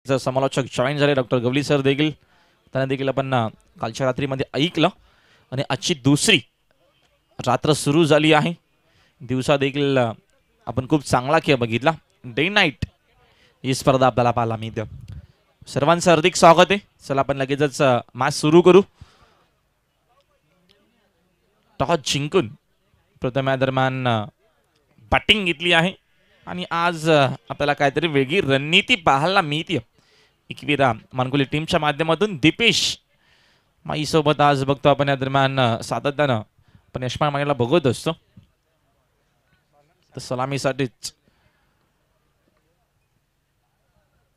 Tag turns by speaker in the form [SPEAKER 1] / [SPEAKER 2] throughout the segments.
[SPEAKER 1] समालोचक जॉईन झाले doctor Gawli sir देखील. त्यांना देखील आपण कालच्या रात्रीमध्ये ऐकलं आणि आजची दुसरी रात्र सुरू झाली आहे. दिवसा देखील आपण खूप चांगला खेळ बघितला. डे नाईट ही स्पर्धा आपल्याला पाहायला मिळते. सर्वांचं हार्दिक स्वागत आहे. चला आपण लगेचच मॅच सुरू करू. टॉस जिंकून प्रथम या दरम्यान बॅटिंग घेतली आहे आणि आज आपल्याला काहीतरी वेगळी रणनीती पाहायला मिळते. एकविरा मानकुली टीमच्या माध्यमातून दीपेश माई सोबत आज बघतो आपण या दरम्यान सातत्यानं आपण यशमान माईला बघत असतो. तर सलामीसाठीच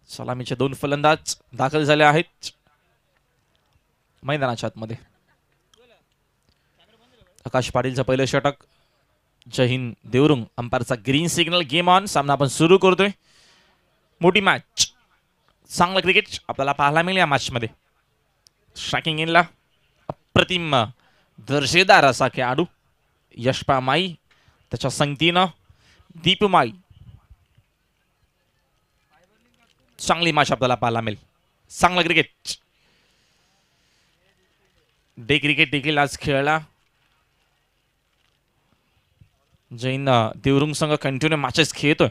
[SPEAKER 1] सलामीचे दोन फलंदाज दाखल झाले आहेत मैदानाच्या आतमध्ये. आकाश पाटीलचं पहिलं षटक. जय हिंद देवरुंग अंपायरचा ग्रीन सिग्नल. Game on. सामना आपण सुरू करतोय. मोठी मॅच, चांगलं क्रिकेट आपल्याला पाहायला मिळेल या मॅच मध्ये. स्ट्रायकिंग इनला अप्रतिम दर्जेदार असा खेळाडू यशपा माई, त्याच्या संगतीनं दीपू माई. चांगली मॅच आपल्याला पाहायला मिळेल. चांगलं क्रिकेट. डे क्रिकेट देखील आज खेळला. जैन देवरुंग संघ कंटिन्यू मॅचेस खेळतोय.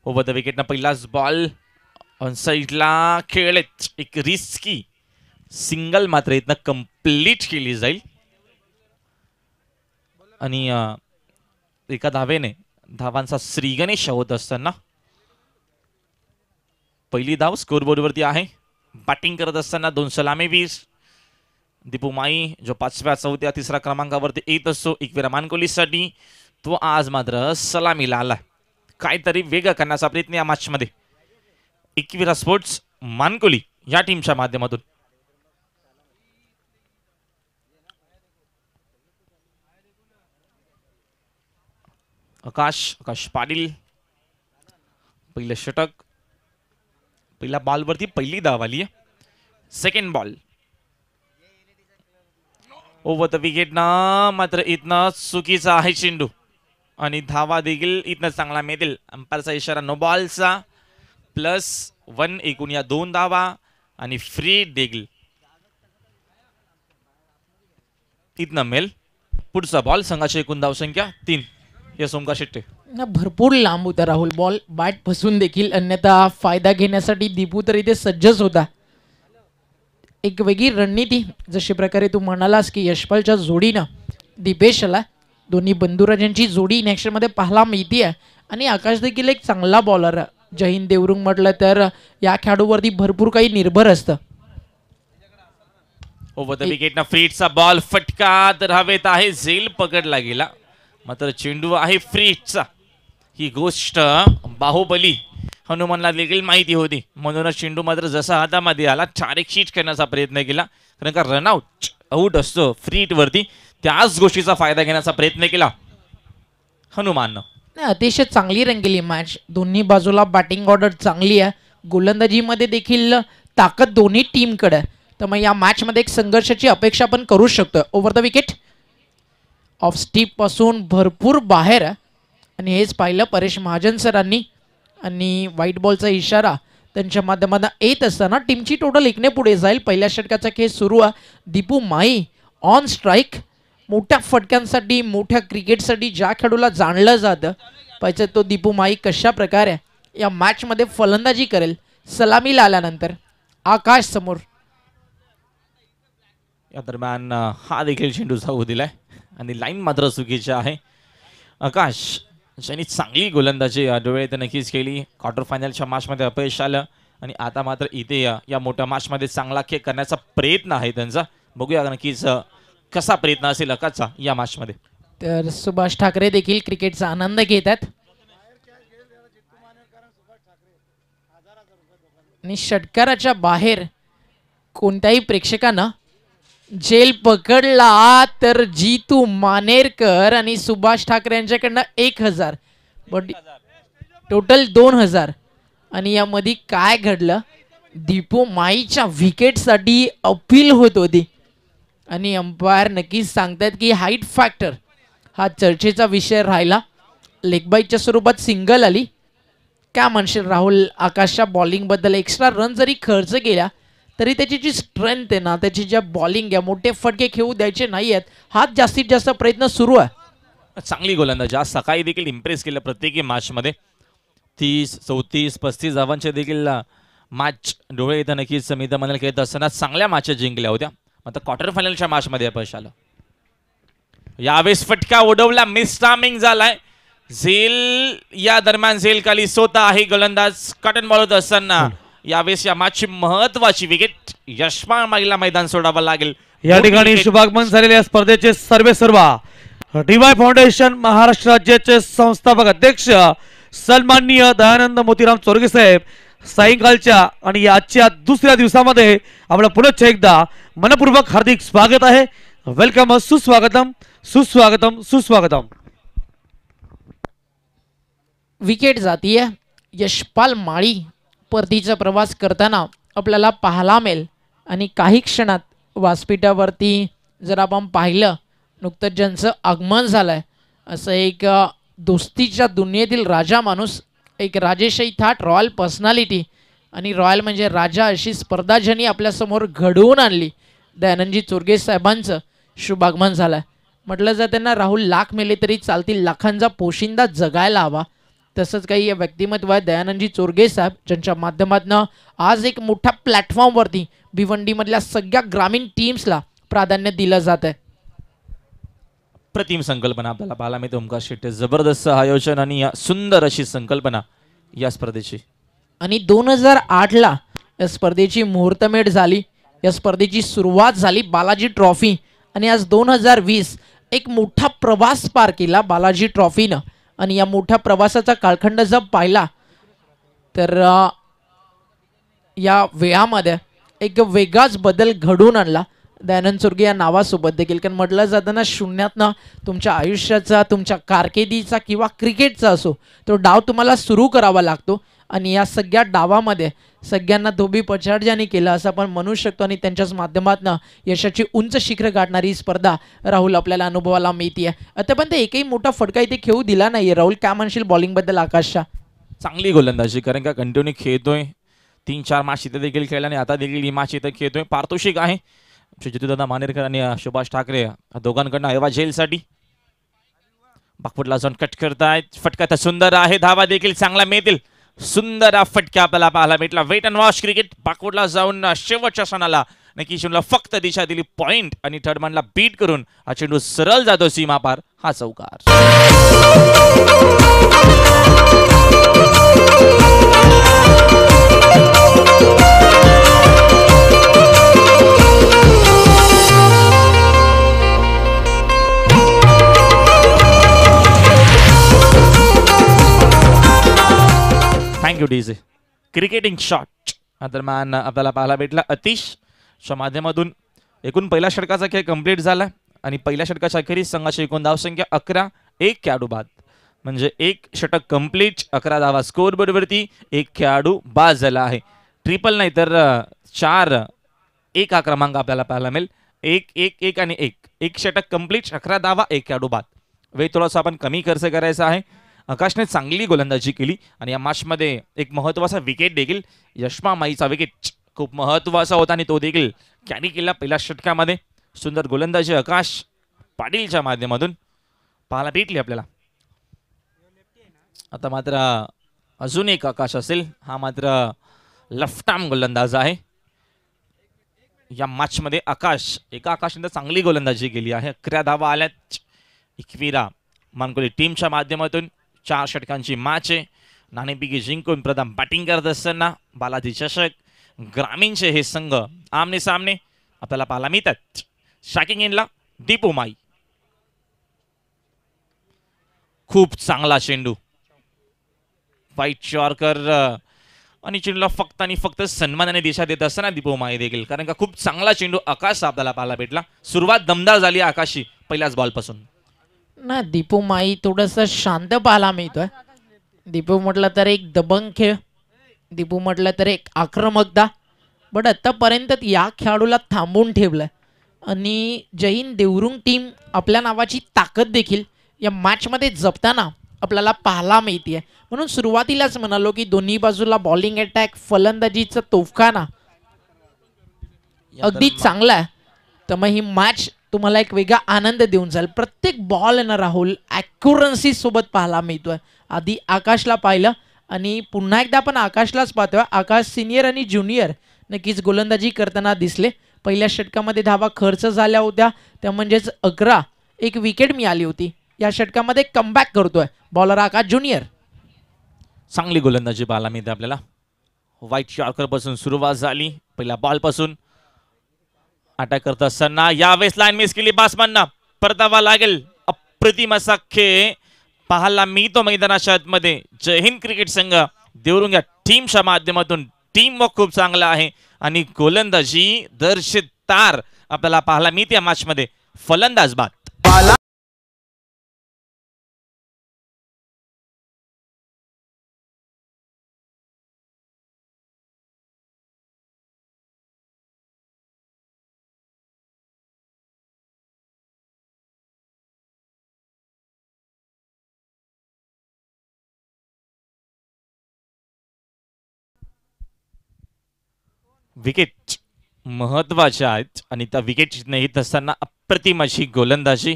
[SPEAKER 1] ओव्हर द विकेटनं पहिलाच बॉल ऑन साईडला खेळलेत. एक रिस्की सिंगल मात्र इथनं कंप्लीट केली जाईल आणि एका धावेने धावांचा श्रीगणेश होत असताना पहिली धाव स्कोरबोर्डवरती आहे. बॅटिंग करत असताना दोन सलामीवीर दीपू माई जो 5व्या 4थ्या 3ऱ्या क्रमांकावरती येत असतो एकविरा मानकोलीसाठी, तो आज मात्र सलामीला आला. काहीतरी वेगळं करण्याचा प्रयत्न या मॅच मध्ये एकविरा स्पोर्ट्स मानकोली या टीमच्या माध्यमातून. आकाश पाटील पहिलं षटक. पहिल्या बॉलवरती पहिली धाव आली आहे. Second ball over the wicket ना मात्र इथनं चुकीचा आहे चेंडू आणि धावा देखील इथनं चांगला मिळतील. अंपायरचा इशारा नो बॉलचा. +1 एकूण या 2 धावा आणि फ्री देखील इथनं मिळेल. पुढचा बॉल संघाची एकूण धावसंख्या 3. यस ओमकार शेट्टे.
[SPEAKER 2] भरपूर लांब होता राहुल बॉल. बॅट फसून देखील अन्यथा फायदा घेण्यासाठी दीपू तर इथे सज्जच होता. एक वेगळी रणनीती जशी प्रकारे तू म्हणालास की यशपालच्या जोडीनं दीपेशला दोन्ही बंधुराजांची जोडी नेक्स्टमध्ये पाहायला मिळते आणि आकाश देखील एक चांगला बॉलर. जय हिंद देवरुंग म्हटलं तर या खेळाडूवरती भरपूर काही निर्भर असतं.
[SPEAKER 1] ओव्हर द विकेट ना फ्रीटचा बॉल फटका तर हवेत आहे. झेल पकडला गेला मात्र चेंडू आहे फ्रीटचा. ही गोष्ट बाहुबली हनुमानला देखील माहिती होती म्हणूनच चेंडू मात्र जसा हातामध्ये आला डायरेक्ट शीट करण्याचा प्रयत्न केला. कारण का रनआउट आउट असतो फ्रीट वरती, त्याच गोष्टीचा फायदा घेण्याचा प्रयत्न केला हनुमाननं.
[SPEAKER 2] अतिशय चांगली रंगलेली मॅच. दोन्ही बाजूला बॅटिंग ऑर्डर चांगली आहे. गोलंदाजीमध्ये देखील ताकद दोन्ही टीमकडे. तर मग या मॅच मध्ये एक संघर्षाची अपेक्षा आपण करू शकतो. Over the wicket of steep पासून भरपूर बाहेर आणि हेच पाहिलं परेश महाजन सरांनी आणि व्हाईट बॉलचा इशारा त्यांच्या माध्यमातून येत असताना टीमची टोटल 1ने पुढे जाईल. पहिल्या षटकाचा खेळ सुरू आहे. दीपू माई ऑन स्ट्राईक. मोठ्या फटक्यांसाठी मोठ्या क्रिकेटसाठी ज्या खेळाडूला जाणलं जातं पाहिजे तो दीपू माई कशा प्रकारे या मॅच मध्ये फलंदाजी करेल. सलामीला आल्यानंतर आकाश समोर.
[SPEAKER 1] या दरम्यान हा देखील चेंडू जाऊ दिलाय आणि लाईन मात्र चुकीची आहे. आकाश ज्यांनी चांगली गोलंदाजी डोळे तर नक्कीच केली. क्वार्टर फायनलच्या मॅचमध्ये अपयश आलं आणि आता मात्र इथे या मोठ्या मॅचमध्ये चांगला खेळ करण्याचा प्रयत्न आहे त्यांचा. बघूया नक्कीच कसा प्रयत्न असेल आकाशचा या मॅचमध्ये.
[SPEAKER 2] तर सुभाष ठाकरे देखील क्रिकेटचा आनंद घेतात आणि षटकाराच्या बाहेर कोणत्याही प्रेक्षकांना जेल पकडला तर जीतू मानेरकर आणि सुभाष ठाकरे यांच्याकडनं 1000 बट टोटल 2000. आणि यामध्ये काय घडलं, दीपू माईच्या विकेटसाठी अपील होत होती आणि अंपायर नक्कीच सांगतात की हाईट फॅक्टर हा चर्चेचा विषय राहिला. लेग बाईटच्या स्वरूपात सिंगल आली काय म्हणशील राहुल, आकाशच्या बॉलिंगबद्दल एक्स्ट्रा रन जरी खर्च केला तरी त्याची जी स्ट्रेंथ आहे ना, त्याची ज्या बॉलिंग आहे, मोठे फटके खेळू द्यायचे नाही आहेत, हाच जास्तीत जास्त प्रयत्न सुरू आहे.
[SPEAKER 1] चांगली गोलंदाज आज सकाळी देखील इम्प्रेस केलं प्रत्येकी मॅचमध्ये. 30, 34, 35 धावांचे देखील मॅच डोळे येतं. नक्कीच मी तर म्हणाल खेळत असताना चांगल्या मॅचेस जिंकल्या होत्या. आता क्वार्टर फायनलच्या मॅचमध्ये अपयश आलं. यावेळेस फटका उडवला, मिस टायमिंग झालाय. झेल या दरम्यान झेल खाली स्वतः आहे गोलंदाज कॉटन बॉल होत असताना यावेळेस या मॅचची महत्वाची विकेट यशपाल माईला मैदान सोडावं लागेल.
[SPEAKER 3] या ठिकाणी शुभागमन झालेल्या स्पर्धेचे सर्वेसर्वा डीवाय फाउंडेशन महाराष्ट्र राज्याचे संस्थापक अध्यक्ष सन्माननीय दयानंद मोतीराम चोरगे साहेब सायंकाळच्या आणि आजच्या दुसऱ्या दिवसामध्ये आपलं पुनश्च एकदा मनपूर्वक हार्दिक स्वागत आहे. वेलकम, सुस्वागतम, सुस्वागतम, सुस्वागतम.
[SPEAKER 2] विकेट जातीय. यशपाल माळी परतीचा प्रवास करताना आपल्याला पाहायला मिळेल आणि काही क्षणात व्यासपीठावरती जर आपण पाहिलं, नुकतंच ज्यांचं आगमन झालंय असं एक दोस्तीच्या दुनियेतील राजा माणूस, एक राजेशाही थाट रॉयल पर्सनॅलिटी आणि रॉयल म्हणजे राजा अशी स्पर्धा ज्यांनी आपल्यासमोर घडवून आणली, दयानंदजी चोरगे साहेबांचं शुभागमन झालंय. म्हटलं जातं त्यांना राहुल लाख मेले तरी चालतील, लाखांचा पोशिंदा जगायला हवा. तसंच काही व्यक्तिमत्व आहे दयानंदजी चोरगे साहेब, ज्यांच्या माध्यमातून आज एक मोठ्या प्लॅटफॉर्मवरती भिवंडीमधल्या सगळ्या ग्रामीण टीम्सला प्राधान्य दिलं जात आहे.
[SPEAKER 1] प्रतिम संकल्पना आपल्याला पाहायला मिळते. ओमकार शेट्टे जबरदस्त आयोजन आणि सुंदर अशी संकल्पना या स्पर्धेची.
[SPEAKER 2] आणि 2008ला या स्पर्धेची मुहूर्तमेढ झाली, या स्पर्धेची सुरुवात झाली बालाजी ट्रॉफी आणि आज 2020 एक मोठा प्रवास पार केला बालाजी ट्रॉफीनं. आणि या मोठ्या प्रवासाचा कालखंड जर पाहिला तर या वेळामध्ये एक वेगळाच बदल घडवून आणला दयानंद चोरगे या नावासोबत देखील. कारण म्हटलं जातं ना, शून्यातनं तुमच्या आयुष्याचा, तुमच्या कारकिर्दीचा किंवा क्रिकेटचा असो तो डाव तुम्हाला सुरू करावा लागतो. आणि या सगळ्या डावामध्ये सगळ्यांना धोबी पछाड ज्यांनी केलं असं आपण म्हणू शकतो. आणि त्यांच्याच माध्यमातून यशाची उंच शिखर गाठणारी स्पर्धा राहुल आपल्याला अनुभवाला मिळते. आता पण ते एकही मोठा फटका इथे खेळू दिला नाही. राहुल, काय म्हणशील बॉलिंगबद्दल आकाशच्या?
[SPEAKER 1] चांगली गोलंदाजी, कारण का कंटिन्यू खेळतोय. 3-4 मॅच इथे देखील खेळला आणि आता देखील ही मॅच इथे खेळतोय. पारितोषिक आहे जितूदादा मानेरकर आणि सुभाष ठाकरे दोघांकडनं एवा झेलसाठी. बाकफुटला जाऊन कट करतायत. फटका तर सुंदर आहे, धावा देखील चांगला मिळतील. सुंदर फटका आपल्याला पाहायला भेटला. Wait and watch cricket. बाकफुटला जाऊन शेवटच्या क्षणाला नक्की चेंडूला फक्त दिशा दिली पॉइंट आणि थर्ड मॅनला बीट करून हा चेंडू सरळ जातो सीमा पार. हा चौकार. Thank you DJ. क्रिकेटिंग शॉट दरम्यान आपल्याला पाहायला भेटला अतिशच्या माध्यमातून. एकूण पहिल्या षटकाचा खेळ कंप्लीट झाला आणि पहिल्या षटकाच्या अखेरीस संघाची एकूण धावसंख्या 11, 1 खेळाडू बाद. म्हणजे 1 षटक कंप्लीट, 11 धावा स्कोर बरोबरती, 1 खेळाडू बाद झाला आहे. ट्रिपल नाही तर 4-1 हा क्रमांक आपल्याला पाहायला मिळेल. 1-1-1 आणि 1 षटक कंप्लीट, 11 धावा, 1 खेळाडू बाद. वेळ थोडासा आपण कमी खर्च करायचा आहे. आकाशने चांगली गोलंदाजी केली आणि या मॅचमध्ये एक महत्त्वाचा विकेट देखील यशपाल माईचा विकेट खूप महत्त्वाचा होता आणि तो देखील कॅरी केला पहिल्या षटकामध्ये. सुंदर गोलंदाजी आकाश पाटीलच्या माध्यमातून पाहायला भेटली आपल्याला. आता मात्र अजून एक आकाश असेल, हा मात्र लेफ्ट आर्म गोलंदाज आहे या मॅचमध्ये. एका आकाशने चांगली गोलंदाजी केली आहे. 11 धावा आल्यात. एकविरा मानकोली टीमच्या माध्यमातून 4 षटकांची मॅच आहे. नाणेफेकी जिंकून प्रथम बॅटिंग करत असताना बालाजी चषक ग्रामीणचे हे संघ आमने सामने आपल्याला पाहायला मिळतात. शॅकिंग इनला दीपू माई. खूप चांगला चेंडू, वाईट यॉर्कर आणि चेंडूला फक्त आणि फक्त सन्मानाने दिशा देत असताना दीपू माई देखील, कारण का खूप चांगला चेंडू आकाश आपल्याला पाहायला भेटला. सुरुवात दमदार झाली आकाशी पहिल्याच बॉलपासून.
[SPEAKER 2] ना दीपू माई थोडंसं शांत पाहायला मिळतोय. दीपू म्हटलं तर एक दबंग खेळ, दीपू म्हटलं तर एक आक्रमकता, बट आत्तापर्यंत या खेळाडूला थांबवून ठेवलं. आणि जय हिंद देवरुंग टीम आपल्या नावाची ताकद देखील या मॅचमध्ये जपताना आपल्याला पाहायला मिळते. म्हणून सुरुवातीलाच म्हणालो की दोन्ही बाजूला बॉलिंग अटॅक फलंदाजीचा तोफखाना अगदी चांगला आहे. तर मग ही मॅच तुम्हाला एक वेगळा आनंद देऊन जाईल. प्रत्येक बॉल ना राहुल ॲक्युरन्सी सोबत पाहायला मिळतोय. आधी आकाशला पाहिलं आणि पुन्हा एकदा आपण आकाशलाच पाहतोय. आकाश सिनियर आणि ज्युनियर नक्कीच गोलंदाजी करताना दिसले. पहिल्या षटकामध्ये धावा खर्च झाल्या होत्या त्या म्हणजेच 11 एक विकेट मिळाली होती. या षटकामध्ये कमबॅक करतोय बॉलर आकाश ज्युनियर.
[SPEAKER 1] चांगली गोलंदाजी पाहायला मिळते आपल्याला. व्हाईट यॉर्कर पासून सुरुवात झाली. पहिल्या बॉल पासून अटॅक करत असताना यावेळेस लाईन मिस केली बासमॅनना. परतावा लागेल. अप्रतिम असा खेळ पाहायला मिळतो मैदानाच्या आतमध्ये. जय हिंद क्रिकेट संघ देवरुंग या टीमच्या माध्यमातून टीम वर्क खूप चांगला आहे आणि गोलंदाजी दर्शेदार आपल्याला पाहायला मिळते या मॅच मध्ये. फलंदाज बाद. विकेट महत्वाच्या आहेत आणि त्या विकेट नेत असताना अप्रतिम अशी गोलंदाजी.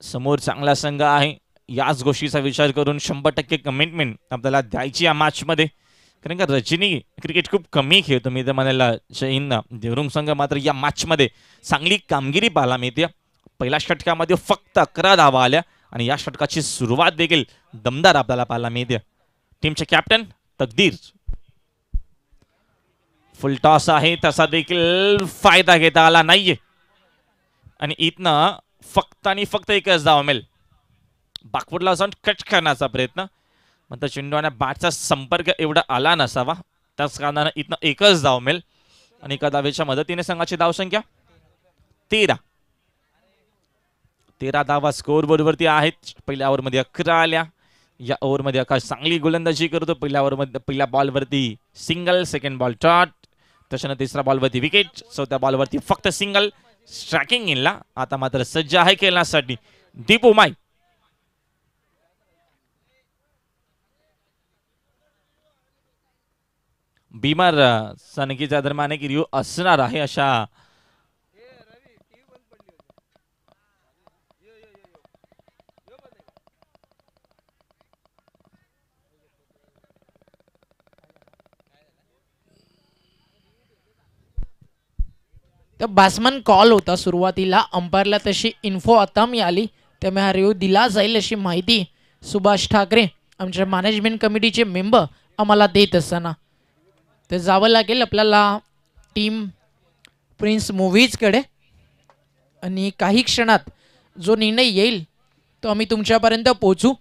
[SPEAKER 1] समोर चांगला संघ आहे. याच गोष्टीचा विचार करून 100% कमिटमेंट आपल्याला द्यायची या मॅच मध्ये. कारण का रजनी क्रिकेट खूप कमी खेळतो. मी तर म्हणायला जय हिंद देवरुंग संघ मात्र या मॅच मध्ये चांगली कामगिरी पाहायला मिळते. पहिल्या षटकामध्ये फक्त 11 धावा आल्या आणि या षटकाची सुरुवात देखील दमदार आपल्याला पाहायला मिळते. टीमचे कॅप्टन तकदीर. फुल टॉस आहे तसा देखील फायदा घेता आला नाहीये आणि इथनं फक्त आणि फक्त एकच धाव मिळेल. बाकफुटला जाऊन कट करण्याचा प्रयत्न मात्र चेंडूने बॅटचा संपर्क एवढा आला नसावा. त्याच कारणानं इथनं एकच धाव मिळेल आणि एका धावेच्या मदतीने संघाची धावसंख्या 13 धावा स्कोर बोर्डवरती आहेत. पहिल्या ओव्हरमध्ये 11 आल्या. या ओव्हरमध्ये आकाश चांगली गोलंदाजी करतो. पहिल्या बॉलवरती सिंगल, सेकंड बॉल डॉट, त्याच्यानंतर तिसऱ्या बॉलवरती विकेट, चौथ्या बॉलवरती फक्त सिंगल. स्ट्रायकिंग इनला आता मात्र सज्ज आहे खेळण्यासाठी दीपू माई. बीमार सनकीच्या दरम्यान एक रिव्ह्यू असणार आहे अशा
[SPEAKER 2] तर बॅट्समन कॉल होता सुरुवातीला. अंपायरला तशी इन्फो आता मिळाली त्यामुळे हा रिव्ह्यू दिला जाईल अशी माहिती सुभाष ठाकरे आमच्या मॅनेजमेंट कमिटीचे मेंबर आम्हाला देत असताना. तर जावं लागेल आपल्याला टीम प्रिन्स मूव्हीजकडे आणि काही क्षणात जो निर्णय येईल तो आम्ही तुमच्यापर्यंत पोहोचू.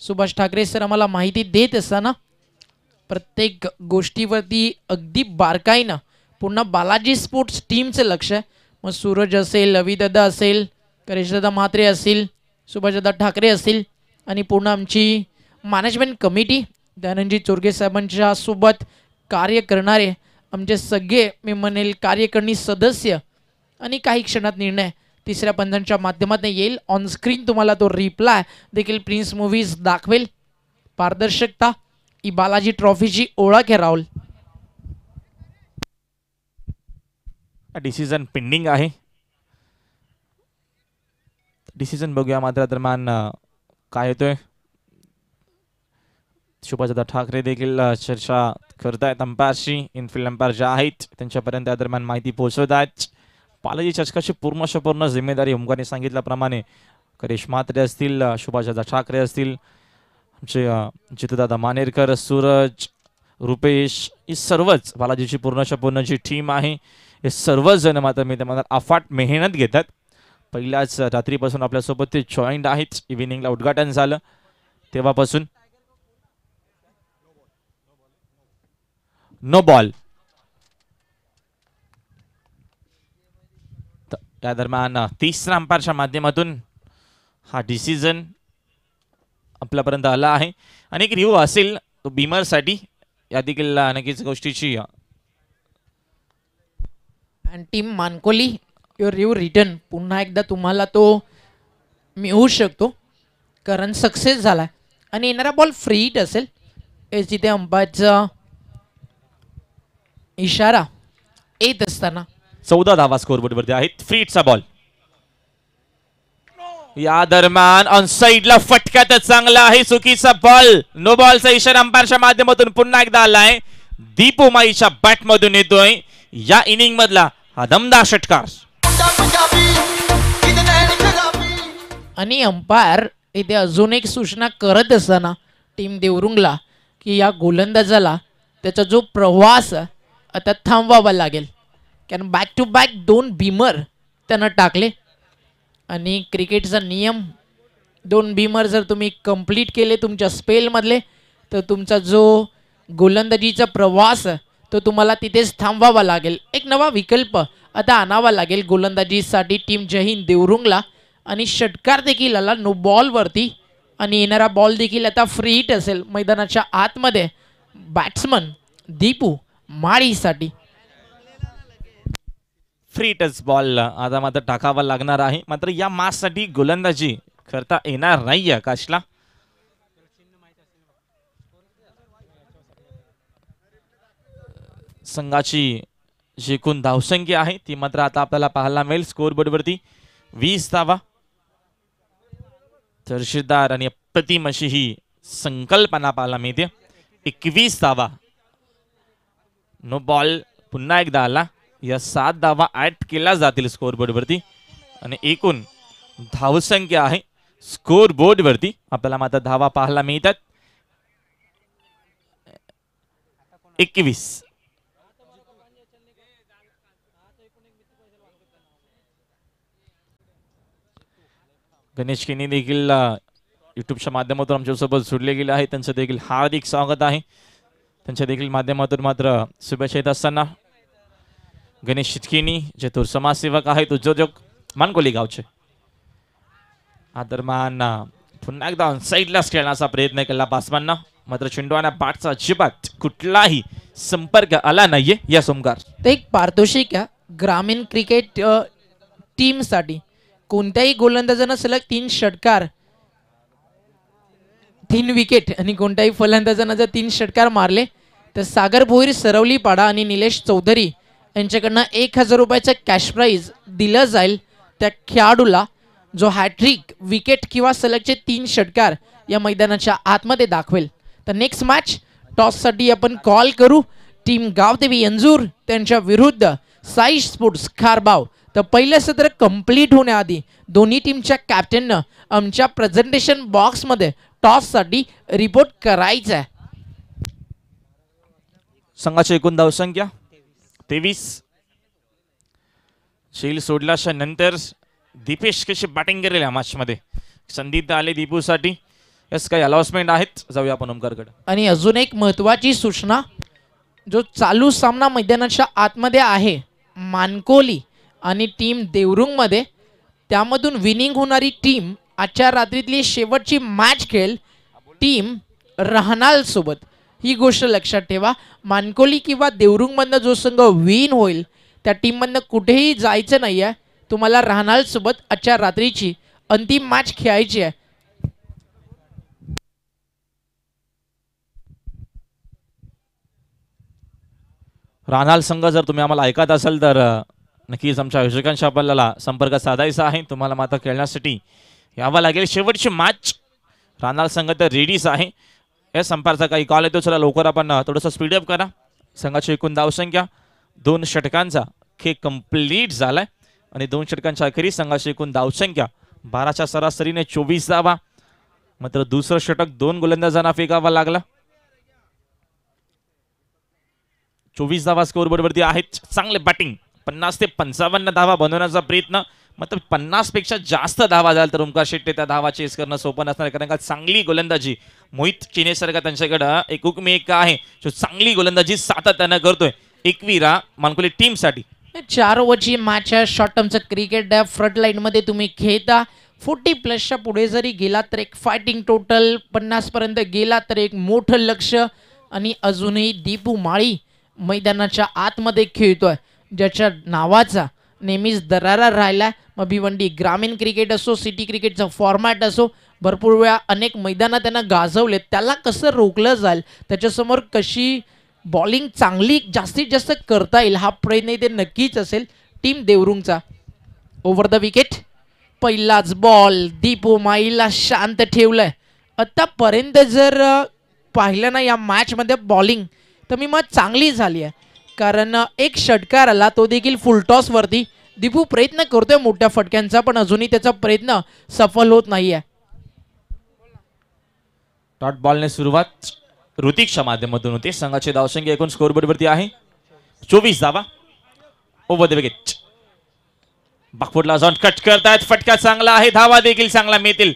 [SPEAKER 2] सुभाष ठाकरे सर आम्हाला माहिती देत असताना प्रत्येक गोष्टीवरती अगदी बारकाईनं पुन्हा बालाजी स्पोर्ट्स टीमचं लक्ष आहे. मग सूरज असेल, रविदादा असेल, करेशदादा म्हात्रे असतील, सुभाषदादा ठाकरे असतील आणि पूर्ण आमची मॅनेजमेंट कमिटी दयानंदजी चोरगे साहेबांच्या सोबत कार्य करणारे आमचे सगळे मी म्हणेल कार्यकारिणी सदस्य आणि काही क्षणात निर्णय तिसऱ्या पंचांच्या माध्यमातून येईल. ऑन स्क्रीन तुम्हाला तो रिप्लाय देखील प्रिन्स मूव्हीज दाखवेल. पारदर्शकता ही बालाजी ट्रॉफीची ओळख आहे राहुल.
[SPEAKER 1] डिसिजन पेंडिंग आहे. डिसिजन बघूया मात्र दरम्यान काय येतोय. शुभदादा ठाकरे देखील चर्चा करतायत अंपायरशी. इनफिल्ड अंपायर ज्या आहेत त्यांच्यापर्यंत या दरम्यान माहिती पोहोचवत आहेत. बालाजी चषकाची पूर्ण जिम्मेदारी ओमकारने सांगितल्याप्रमाणे करेश म्हात्रे असतील, शुभादादा ठाकरे असतील, आमचे जितूदादा मानेरकर, सूरज, रुपेश, ही सर्वच बालाजीची पूर्ण जी टीम आहे हे सर्वच जण मात्र मी त्या अफाट मेहनत घेतात. पहिल्याच रात्रीपासून आपल्यासोबत ते जॉईंट आहेत. इव्हिनिंगला उद्घाटन झालं तेव्हापासून. No ball. त्या दरम्यान तिसऱ्या अंपायरच्या माध्यमातून हा डिसिजन आपल्यापर्यंत आला आहे आणि एक रिव्ह्यू असेल तो बीमरसाठी. या देखील नक्कीच गोष्टीची
[SPEAKER 2] and team Mankoli your review return पुन्हा एकदा तुम्हाला तो मिळू शकतो. कारण सक्सेस झाला आणि येणारा बॉल फ्री हिट असेल हेच तिथे अंपायरचा इशारा येत असताना
[SPEAKER 1] 14 धावा स्कोरबोर्ड वरती आहेत. फ्रीटचा बॉल या दरम्यान ऑन साइडला फटका तर चांगला आहे. चुकीचा बॉल. नो बॉलचा इशारा अंपायरच्या माध्यमातून पुन्हा एकदा आलाय. दीपू माईच्या बॅट मधून येतोय या इनिंग मधला हा दमदार षटकार.
[SPEAKER 2] आणि अंपायर इथे अजून एक सूचना करत असताना टीम देवरुंगला की या गोलंदाजाला त्याचा जो प्रवास आता थांबवावा लागेल कारण बॅक टू बॅक 2 बीमर त्यानं टाकले आणि क्रिकेटचा नियम 2 बीमर जर तुम्ही कंप्लीट केले तुमच्या स्पेलमधले तर तुमचा जो गोलंदाजीचा प्रवास तो तुम्हाला तिथेच थांबवावा लागेल. एक नवा विकल्प आता आणावा लागेल गोलंदाजीसाठी टीम जय हिंद देवरुंगला आणि षटकार देखील आला नो बॉलवरती आणि येणारा बॉल देखील आता फ्री हिट असेल मैदानाच्या आतमध्ये बॅट्समन दीपू माळीसाठी.
[SPEAKER 1] फ्री टच बॉल आता मात्र टाकावा लागणार आहे. मात्र या माससाठी गोलंदाजी करता येणार नाही आकाशला. संघाची जी एकूण धावसंख्या आहे ती मात्र आता आपल्याला पाहायला मिळेल स्कोरबोर्ड वरती 20 धावा. दर्जेदार आणि अप्रतिम अशी ही संकल्पना पाहायला मिळते. 21 धावा. नो बॉल पुन्हा एकदा आला. या 7 धावा ऍड केल्या जातील स्कोरबोर्ड वरती आणि एकूण धावसंख्या आहे स्कोरबोर्ड वरती आपल्याला मात्र धावा पाहायला मिळतात 21. गणेश केनी देखील युट्यूबच्या माध्यमातून आमच्यासोबत जोडले गेले आहे. त्यांचं देखील हार्दिक स्वागत आहे. त्यांच्या देखील माध्यमातून मात्र शुभेच्छा येत असताना गणेश चिटकेनी जे थोर समाजसेवक आहेत उद्योजक मानकोली गावचे आदरमान पुन्हा एकदा ऑन साइडलाच खेळण्याचा प्रयत्न केला बासमांना मात्र चेंडूवाना बॅटचा अजिबात कुठलाही संपर्क आला नाहीये या सोमवार.
[SPEAKER 2] ते एक पारितोषिक आहे ग्रामीण क्रिकेट टीमसाठी. कोणत्याही गोलंदाजानं सलग 3 षटकार 3 विकेट आणि कोणत्याही फलंदाजानं जर 3 षटकार मारले तर सागर भोईर, सरवली पाडा आणि निलेश चौधरी यांच्याकडनं 1000 रुपयाचं कॅश प्राईज दिलं जाईल त्या खेळाडूला जो हॅट्रिक विकेट किंवा सलगचे 3 षटकार या मैदानाच्या आतमध्ये दाखवेल. तर नेक्स्ट मॅच टॉससाठी आपण कॉल करू टीम गावदेवी अंजूर त्यांच्या विरुद्ध साई स्पोर्ट्स खारबाव. तर पहिलं सत्र कंप्लीट होण्याआधी दोन्ही टीमच्या कॅप्टननं आमच्या प्रेझेंटेशन बॉक्समध्ये टॉससाठी रिपोर्ट करायचा आहे.
[SPEAKER 1] संघाची एकूण धावसंख्या 23. शेल सोडल्याच्या नंतर दीपेश कशी बॅटिंग करेल या मॅच मध्ये संधी आले दीपूसाठी. यस काही अनाउन्समेंट आहेत जाऊया आपण ओमकारकडे.
[SPEAKER 2] आणि अजून एक महत्वाची सूचना जो चालू सामना मैदानाच्या आतमध्ये आहे मानकोली आणि टीम देवरुंग मध्ये त्यामधून विनिंग होणारी टीम आजच्या रात्रीतली शेवटची मॅच खेळ टीम रहानाल सोबत. ही गोष्ट लक्षात ठेवा. मानकोली किंवा देवरुंगमधनं जो संघ विन होईल त्या टीममधनं कुठेही जायचं नाही आहे. तुम्हाला रहानाल सोबत आजच्या रात्रीची अंतिम मॅच खेळायची आहे.
[SPEAKER 1] राहनाल संघ जर तुम्ही आम्हाला ऐकत असाल तर नक्कीच आमच्या आयोजकांशी आपल्याला संपर्क साधायचा आहे. तुम्हाला मात्र खेळण्यासाठी यावं लागेल. शेवटची मॅच राहनाल संघ तर रेडीच आहे. या संपारचा काही कॉल येतो चला लवकर आपण थोडंसं स्पीडअप करा. संघाची एकूण धावसंख्या 2 षटकांचा खेळ कंप्लीट झालाय आणि 2 षटकांच्या अखेरीस संघाची एकूण धावसंख्या 12च्या सरासरीने 24 धावा. मात्र दुसरं षटक 2 गोलंदाजांना फेकावा लागला. 24 धावा स्कोरबोर्ड वरती आहेत. चांगले बॅटिंग 50 ते 55 धावा बनवण्याचा प्रयत्न मात्र 50 पेक्षा जास्त धावा झाला तर ओमकार शेट्टे त्या धावा चेस करणं सोपं नसणार कारण का चांगली गोलंदाजी मोहित चिनेसारखा त्यांच्याकडे एक आहे जो चांगली गोलंदाजी सातत्यानं करतोय. 21 मानकोली टीम साठी
[SPEAKER 2] 4 ओव्हरची मॅच आहे. शॉर्ट टर्मचं क्रिकेट आहे. फ्रंट लाईन मध्ये तुम्ही खेळता 40+ पुढे जरी गेला तर एक फायटिंग टोटल 50 पर्यंत गेला तर एक मोठं लक्ष. आणि अजूनही दीपू माळी मैदानाच्या आतमध्ये खेळतोय ज्याच्या नावाचा नेहमीच दरारा राहिला. मग भिवंडी ग्रामीण क्रिकेट असो सिटी क्रिकेटचा फॉर्मॅट असो भरपूर वेळा अनेक मैदानात त्यांना गाजवले, त्याला कसं रोखलं जाईल, त्याच्यासमोर कशी बॉलिंग चांगली जास्तीत जास्त करता येईल हा प्रयत्न ते नक्कीच असेल टीम देवरुंगचा. ओव्हर द विकेट पहिलाच बॉल दीपू माईला शांत ठेवलंय. आतापर्यंत जर पाहिलं ना या मॅचमध्ये बॉलिंग तर मी मग चांगली झाली आहे, कारण एक षटकार आला तो देखील फुलटॉसवरती. दीपू प्रयत्न करतोय मोठ्या फटक्यांचा, पण अजूनही त्याचा प्रयत्न सफल होत नाहीये.
[SPEAKER 1] डॉट बॉलने सुरुवात ऋतिकच्या माध्यमातून होते. संघाची धावसंख्या एकूण स्कोरबोर्डवरती आहे 24 धावा. ओव्हर द विकेट बॅकफुटला जाऊन कट करतायत. फटका चांगला आहे, धावा देखील चांगला मिळतील.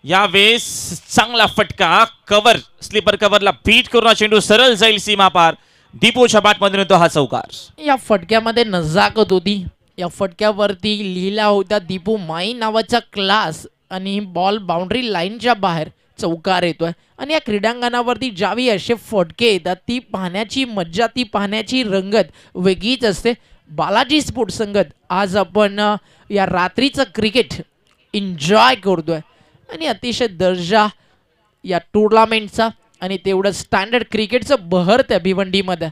[SPEAKER 1] यावेळेस चांगला फटका कव्हर स्लीपर कव्हरला बीट करून चेंडू सरळ जाईल सीमा पार. दीपूच्या बॅटमधून येतो हा चौकार.
[SPEAKER 2] या फटक्यामध्ये नजाकत होती, या फटक्यावरती लिहिला होता दीपू माई नावाचा क्लास, आणि बॉल बाउंड्री लाईनच्या बाहेर चौकार येतोय. आणि या क्रीडांगणावरती ज्यावेळी असे फटके येतात ती पाहण्याची मज्जा, ती पाहण्याची रंगत वेगळीच असते. बालाजी स्पोर्ट्स संगत आज आपण या रात्रीचं क्रिकेट एन्जॉय करतोय आणि अतिशय दर्जा या टुर्नामेंटचा आणि तेवढं स्टँडर्ड क्रिकेटचं बहरतंय भिवंडीमध्ये.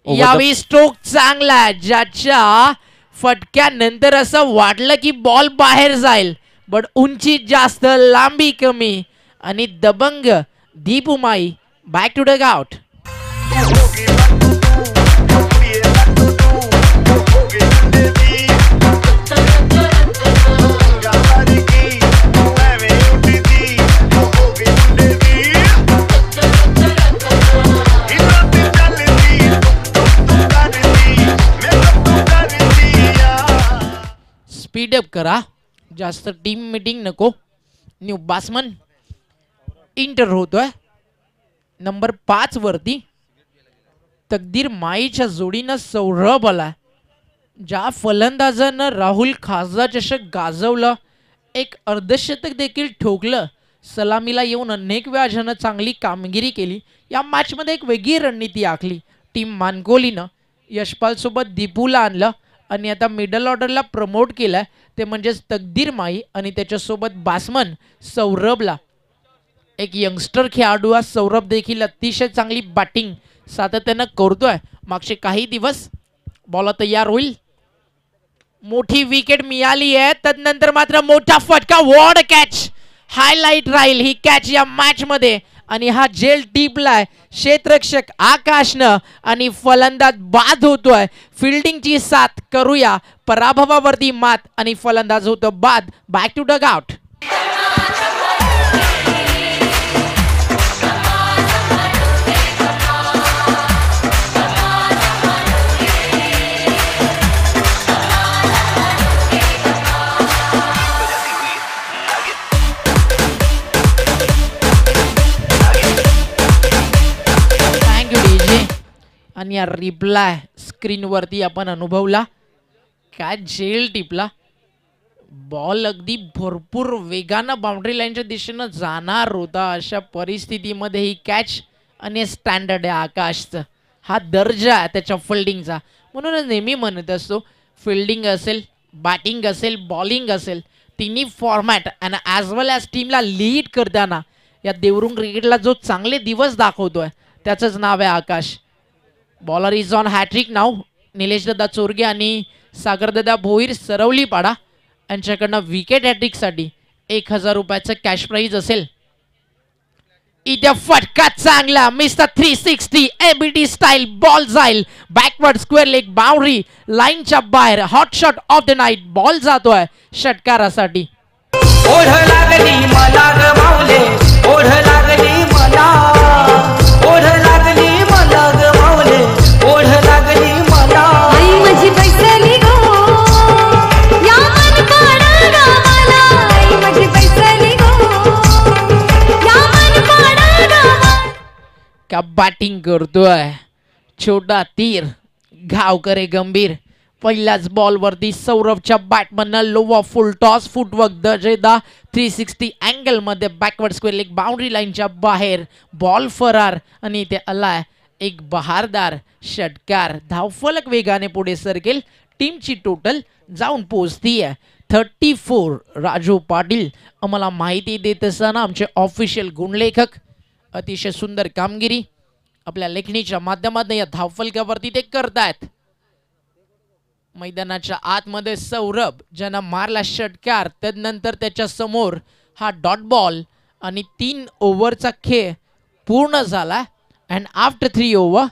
[SPEAKER 2] यावेळी स्ट्रोक चांगला, ज्याच्या फटक्यानंतर असं वाटलं की बॉल बाहेर जाईल, बट उंची जास्त लांबी कमी आणि Dabang Deepu my back to dugout. Speed up करा, जास्त टीम मीटिंग नको. न्यू बॅट्समन इंटर होतोय नंबर 5 वरती. तकदीर माईच्या जोडीनं सौरभ आला. ज्या फलंदाजानं राहुल खासदार चषक गाजवलं, एक अर्धशतक देखील ठोकलं, सलामीला येऊन अनेक वेळा ज्यानं चांगली कामगिरी केली, या मॅचमध्ये एक वेगळी रणनीती आखली टीम मानकोलीनं. यशपाल सोबत दीपूला आणलं आणि आता मिडल ऑर्डरला प्रमोट केलं, ते म्हणजेच तकदीर माई आणि त्याच्यासोबत बॅट्समन सौरभला. एक यंगस्टर खेळाडू हा सौरभ देखील अतिशय चांगली बॅटिंग सातत्यानं करतोय मागचे काही दिवस. बॉल तयार होईल, मोठी विकेट मिळाली आहे, तदनंतर मात्र मोठा फटका. वॉड कॅच, हायलाइट राहील ही कॅच या मॅच मध्ये. आणि हा जेल टिपलाय क्षेत्ररक्षक आकाशनं आणि फलंदाज बाद होतोय. फिल्डिंगची साथ करूया, पराभवावरती मात आणि फलंदाज होतो बाद. Back to dugout. आणि या रिप्लाय स्क्रीनवरती आपण अनुभवला काय जेल टिपला. बॉल अगदी भरपूर वेगानं बाउंड्री लाईनच्या दिशेनं जाणार होता. अशा परिस्थितीमध्ये ही कॅच आणि स्टँडर्ड आहे आकाशचं, हा दर्जा आहे त्याच्या फिल्डिंगचा. म्हणून नेहमी म्हणत असतो, फिल्डिंग असेल, बॅटिंग असेल, बॉलिंग असेल, तिन्ही फॉर्मॅट आणि ॲज वेल ॲज टीमला लीड करताना या देवरुंग क्रिकेटला जो चांगले दिवस दाखवतोय त्याचंच नाव आहे आकाश. बॉलर इज ऑन हॅट्रिक नाव. निलेश दादा चोरगे आणि सागरदादा भोईर सरवली पाडा यांच्याकडनं विकेट हॅट्रिकसाठी 1000 रुपयाचं कॅश प्राईज असेल. इथे फटका चांगला, मिस्टर 360 एबीटी स्टाईल. बॉल जाईल बॅकवर्ड स्क्वेअर लेग बाउंड्री लाईनच्या बाहेर. Hot shot of the night. Ball जातोय षटकारासाठी.
[SPEAKER 4] ओढ लागली मला ग माऊले, ओढ लागली मला, ओढ लागली मला ग माऊले, ओढ लागली मला.
[SPEAKER 5] आई माझी बैसली गो या मनपाडा गावाला, आई माझी बैसली गो या मनपाडा गावाला.
[SPEAKER 2] का बॅटिंग करतोय छोटा तीर, घाव करे गंभीर. पहिल्याच बॉलवरती सौरभच्या बॅटमधनं लोवा फुल टॉस, फुटवर्क दर्जेदार 360 अँगल मध्ये बॅकवर्ड स्क्वेअर लेग बाउंड्री लाईनच्या बाहेर. बॉल फरार आणि इथे आलाय एक बहारदार षटकार. धावफलक वेगाने पुढे सरकेल. टीमची टोटल जाऊन पोहोचतीये 34 राजू पाटील आम्हाला माहिती देत असताना आमचे ऑफिशियल गुणलेखक अतिशय सुंदर कामगिरी आपल्या लेखणीच्या माध्यमातून या धावफलकावरती ते करतायत. मैदानाच्या आतमध्ये सौरभ ज्यानं मारला षटकार, त्यानंतर त्याच्या समोर हा डॉट बॉल आणि 3 ओव्हरचा खेळ पूर्ण झाला. अँड आफ्टर 3 ओव्हर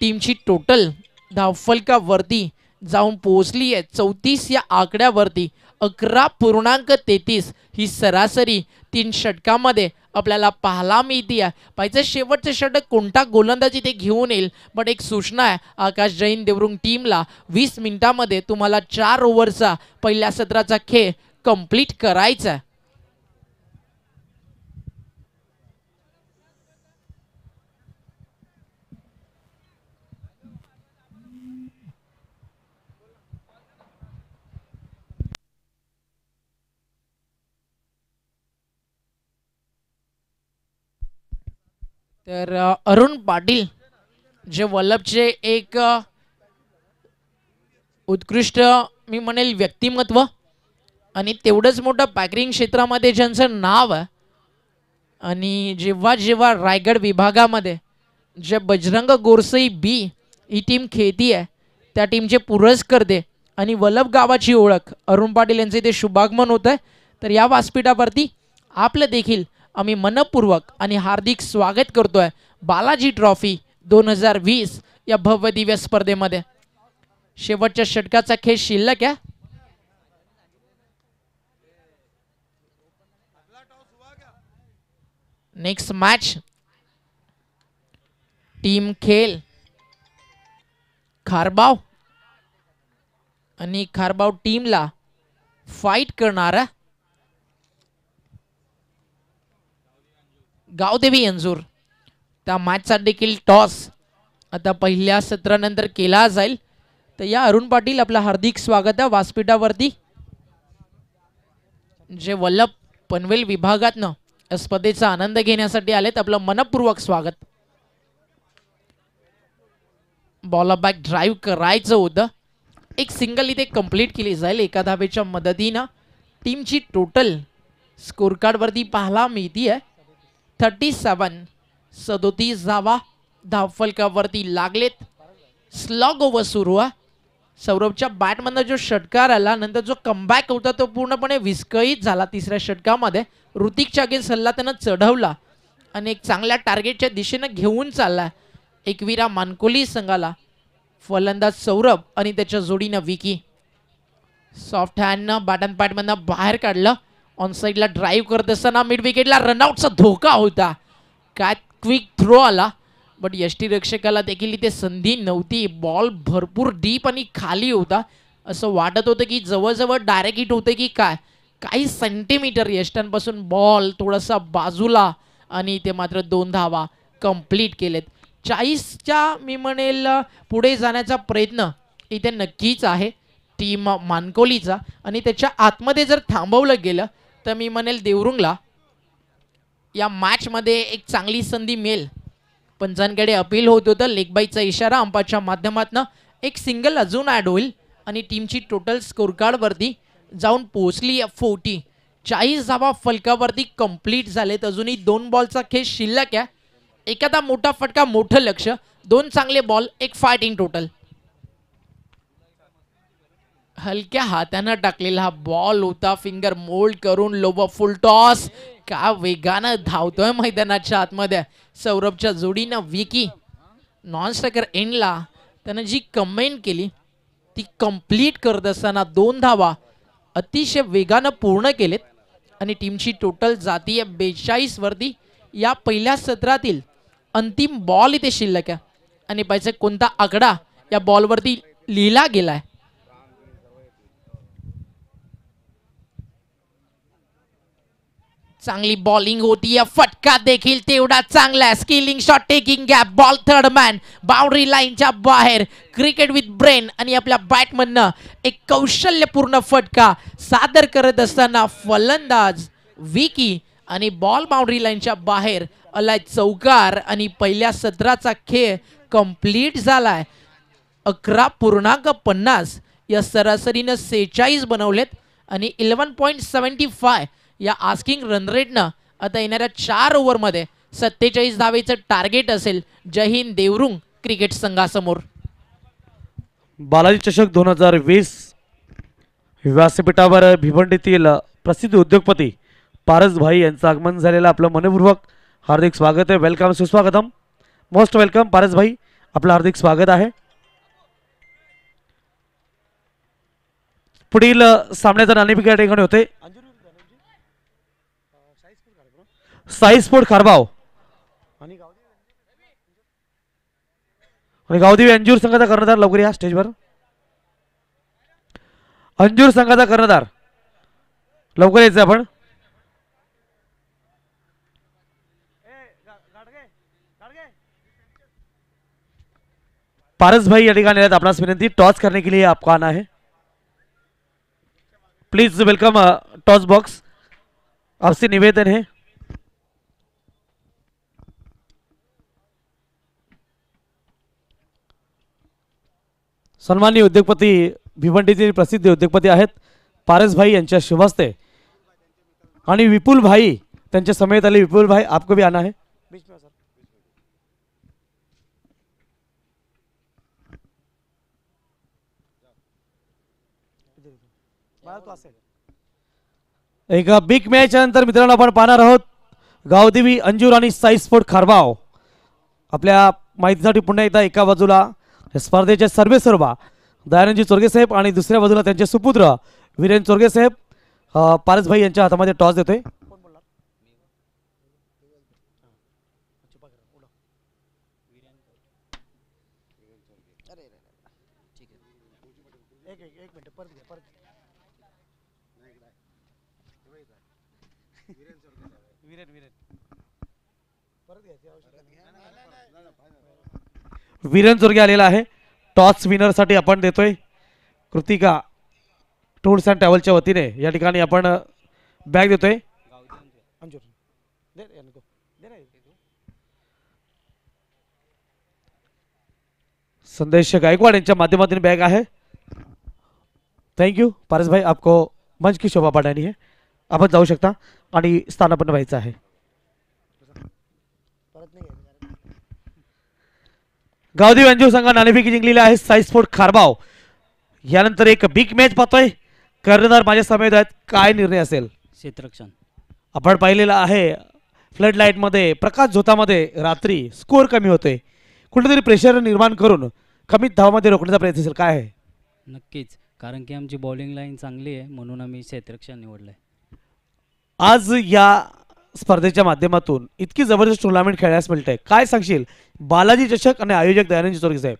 [SPEAKER 2] टीमची टोटल धावफलकावरती जाऊन पोहोचली आहे 34 या आकड्यावरती. 11.33 ही सरासरी 3 षटकामध्ये आपल्याला पाहायला मिळते आहे. पाहिजे शेवटचे षटक कोणता गोलंदाजी ते घेऊन येईल, बट एक सूचना आहे आकाश जैन देवरुंग टीमला 20 मिनिटांमध्ये तुम्हाला 4 ओव्हरचा पहिल्या सत्राचा खेळ कंप्लीट करायचा आहे. तर अरुण पाटील जे वल्लभचे एक उत्कृष्ट मी म्हणेल व्यक्तिमत्व आणि तेवढंच मोठं पॅकेजिंग क्षेत्रामध्ये ज्यांचं नाव आहे आणि जेव्हा जेव्हा रायगड विभागामध्ये जे बजरंग गोरसई बी ही टीम खेळती आहे त्या टीमचे पुरस्कर्ते आणि वल्लभ गावाची ओळख अरुण पाटील यांचे ते शुभागमन होत आहे. तर या व्यासपीठावरती आपलं देखील आम्ही मनपूर्वक आणि हार्दिक स्वागत करतोय बालाजी ट्रॉफी 2020 या भव्य दिव्य स्पर्धेमध्ये. शेवटच्या षटकाचा खेळ शिल्लक आहे. नेक्स्ट मॅच टीम खेल खारबाव आणि खारबाव टीमला फाईट करणारा गावदेवी अंजूर. त्या मॅचचा देखील टॉस आता पहिल्या सत्रानंतर केला जाईल. तर या अरुण पाटील आपलं हार्दिक स्वागत आहे व्यासपीठावरती. जे वल्लभ पनवेल विभागातनं या स्पर्धेचा आनंद घेण्यासाठी आलेत आपलं मनपूर्वक स्वागत. बॉल बॅक ड्राईव्ह करायचं होतं. एक सिंगल इथे कंप्लीट केली जाईल एका धावेच्या मदतीनं. टीमची टोटल स्कोर कार्डवरती पाहायला मिळती आहे 37 धावा धावफलकावरती लागलेत. स्लॉग ओव्हर सुरू आहे. सौरभच्या बॅटमधनं जो षटकार आला नंतर जो कमबॅक होता तो पूर्णपणे विस्कळीत झाला. तिसऱ्या षटकामध्ये ऋतिकच्या अगेन्स्ट सल्ला त्यानं चढवला आणि एक चांगल्या टार्गेटच्या दिशेनं घेऊन चालला एकविरा मानकोली संघाला. फलंदाज सौरभ आणि त्याच्या जोडीनं विकी. सॉफ्ट हँडनं बॅट अँड पॅडमधनं बाहेर काढलं. ऑन साईडला ड्राईव्ह करत असताना मिड विकेटला रनआउटचा धोका होता. काय क्विक थ्रो आला बट यष्टीरक्षकाला देखील इथे संधी नव्हती. बॉल भरपूर डीप आणि खाली होता. असं वाटत होतं की जवळजवळ डायरेक्ट हिट होते की काय. काही सेंटीमीटर यष्टांपासून बॉल थोडासा बाजूला आणि ते मात्र 2 धावा कंप्लीट केलेत. 40च्या मी म्हणेल पुढे जाण्याचा प्रयत्न इथे नक्कीच आहे टीम मानकोलीचा. आणि त्याच्या आतमध्ये जर थांबवलं गेलं तर मी म्हणेल देवरुंगला या मॅचमध्ये एक चांगली संधी मिळेल. पंचांकडे अपील होत होतं. लेगबाईचा इशारा अंपाच्या माध्यमातून एक सिंगल अजून ॲड होईल आणि टीमची टोटल स्कोर कार्डवरती जाऊन पोहोचली 40. 40 धावा फलकावरती कंप्लीट झालेत. अजूनही 2 बॉलचा खेळ शिल्लक आहे. एखादा मोठा फटका मोठं लक्ष, 2 चांगले बॉल, एक फायटिंग टोटल. हलक्या हातानं टाकलेला हा बॉल होता. फिंगर मोल्ड करून लोबर फुल टॉस. का वेगानं धावतोय मैदानाच्या आतमध्ये सौरभच्या जोडीनं विकी. नॉन स्ट्रायकर एंडला त्यानं जी कमेंट केली ती कंप्लीट करत असताना 2 धावा अतिशय वेगानं पूर्ण केलेत आणि टीमची टोटल जाती आहे 42 वरती. या पहिल्या सत्रातील अंतिम बॉल इथे शिल्लक आहे आणि पाहिजे कोणता आकडा या बॉलवरती लिहिला गेलाय. चांगली बॉलिंग होती. फटका देखील तेवढा चांगला. Skilling shot, taking gap, ball third man, boundary लाईनच्या बाहेर. क्रिकेट विथ ब्रेन आणि आपल्या बॅटमधनं एक कौशल्यपूर्ण फटका सादर करत असताना फलंदाज विकी आणि बॉल बाउंड्री लाईनच्या बाहेर आलाय चौकार आणि पहिल्या सत्राचा खेळ कंप्लीट झालाय. 11.50 या सरासरीनं 46 बनवलेत आणि 11.75 या आस्किंग रन रेटनं आता येणाऱ्या 4 ओव्हरमध्ये 47 धावेचं टार्गेट असेल जय हिंद देवरुंग क्रिकेट संघासमोर.
[SPEAKER 3] बालाजी चषक 2020 व्यासपीठावर भिवंडीतील प्रसिद्ध उद्योगपती पारसभाई यांचं आगमन झालेलं आपलं मनपूर्वक हार्दिक स्वागत आहे. वेलकम, सुस्वागतम, मोस्ट वेलकम पारसभाई, आपलं हार्दिक स्वागत आहे. पुढील सामन्याचा नाणेफेक या ठिकाणी होते साई स्पोर्ट खारबाव आणि गावदेवी अंजूर संघाचा कर्णधार. लवकर या स्टेजवर. अंजूर संघाचा कर्णधार लवकर यायचं आपण. पारस भाई या ठिकाणी आहेत. आपणास विनंती, टॉस करने के लिए आपको आना है. प्लीज वेलकम टॉस बॉक्स, आपसे निवेदन है. सन्माननीय उद्योगपती भिवंडीचे प्रसिद्ध उद्योगपती आहेत पारस भाई यांच्या शुभ हस्ते आणि विपुल भाई त्यांच्या समेत आले. विपुल भाई आपको भी आना है. एक बिग मॅच नंतर मित्रांनो आपण पाहणार आहोत गावदेवी अंजूर आणि साई स्पोर्ट खारबाव. आपल्या माहितीसाठी पुन्हा एकदा एका बाजूला स्पर्धेचे सर्वेसर्वा दयानंदजी चोरगे साहेब आणि दुसऱ्या बाजूला त्यांचे सुपुत्र वीरेन चोरगे साहेब. पारस भाई यांच्या हातामध्ये टॉस देतोय. वीरेन चोरगे आलेला आहे. टॉस विनर साठी आपण देतोय कृतिका टूर्स अँड ट्रॅव्हलच्या वतीने या ठिकाणी आपण बॅग देतोय. संदेश गायकवाड यांच्या माध्यमातून बॅग आहे. थँक्यू पारस भाई, आपको मंच की शोभा बढ़ानी है. आपण जाऊ शकता आणि स्थानापन्न व्हायचं आहे. गावदेवी अंजूर संघ नाणेफेकी जिंकलेली आहे साई स्पोर्ट खारबाव. यानंतर एक बिग मॅच पाहतोय. कर्णधार माझ्या समेत आहेत. काय निर्णय असेल?
[SPEAKER 6] क्षेत्ररक्षण
[SPEAKER 3] आपण पाहिलेलं आहे फ्लड लाईट मध्ये, प्रकाश झोतामध्ये रात्री स्कोर कमी होतोय, कुठेतरी प्रेशर निर्माण करून कमी धावामध्ये रोखण्याचा प्रयत्न असेल. काय आहे?
[SPEAKER 6] नक्कीच, कारण की आमची बॉलिंग लाईन चांगली आहे म्हणून आम्ही क्षेत्ररक्षण निवडलंय.
[SPEAKER 3] आज या स्पर्धेच्या माध्यमातून इतकी जबरदस्त टुर्नामेंट खेळण्यास मिळते. काय सांगशील बालाजी चषक आणि आयोजक दयानंद चोरगे साहेब?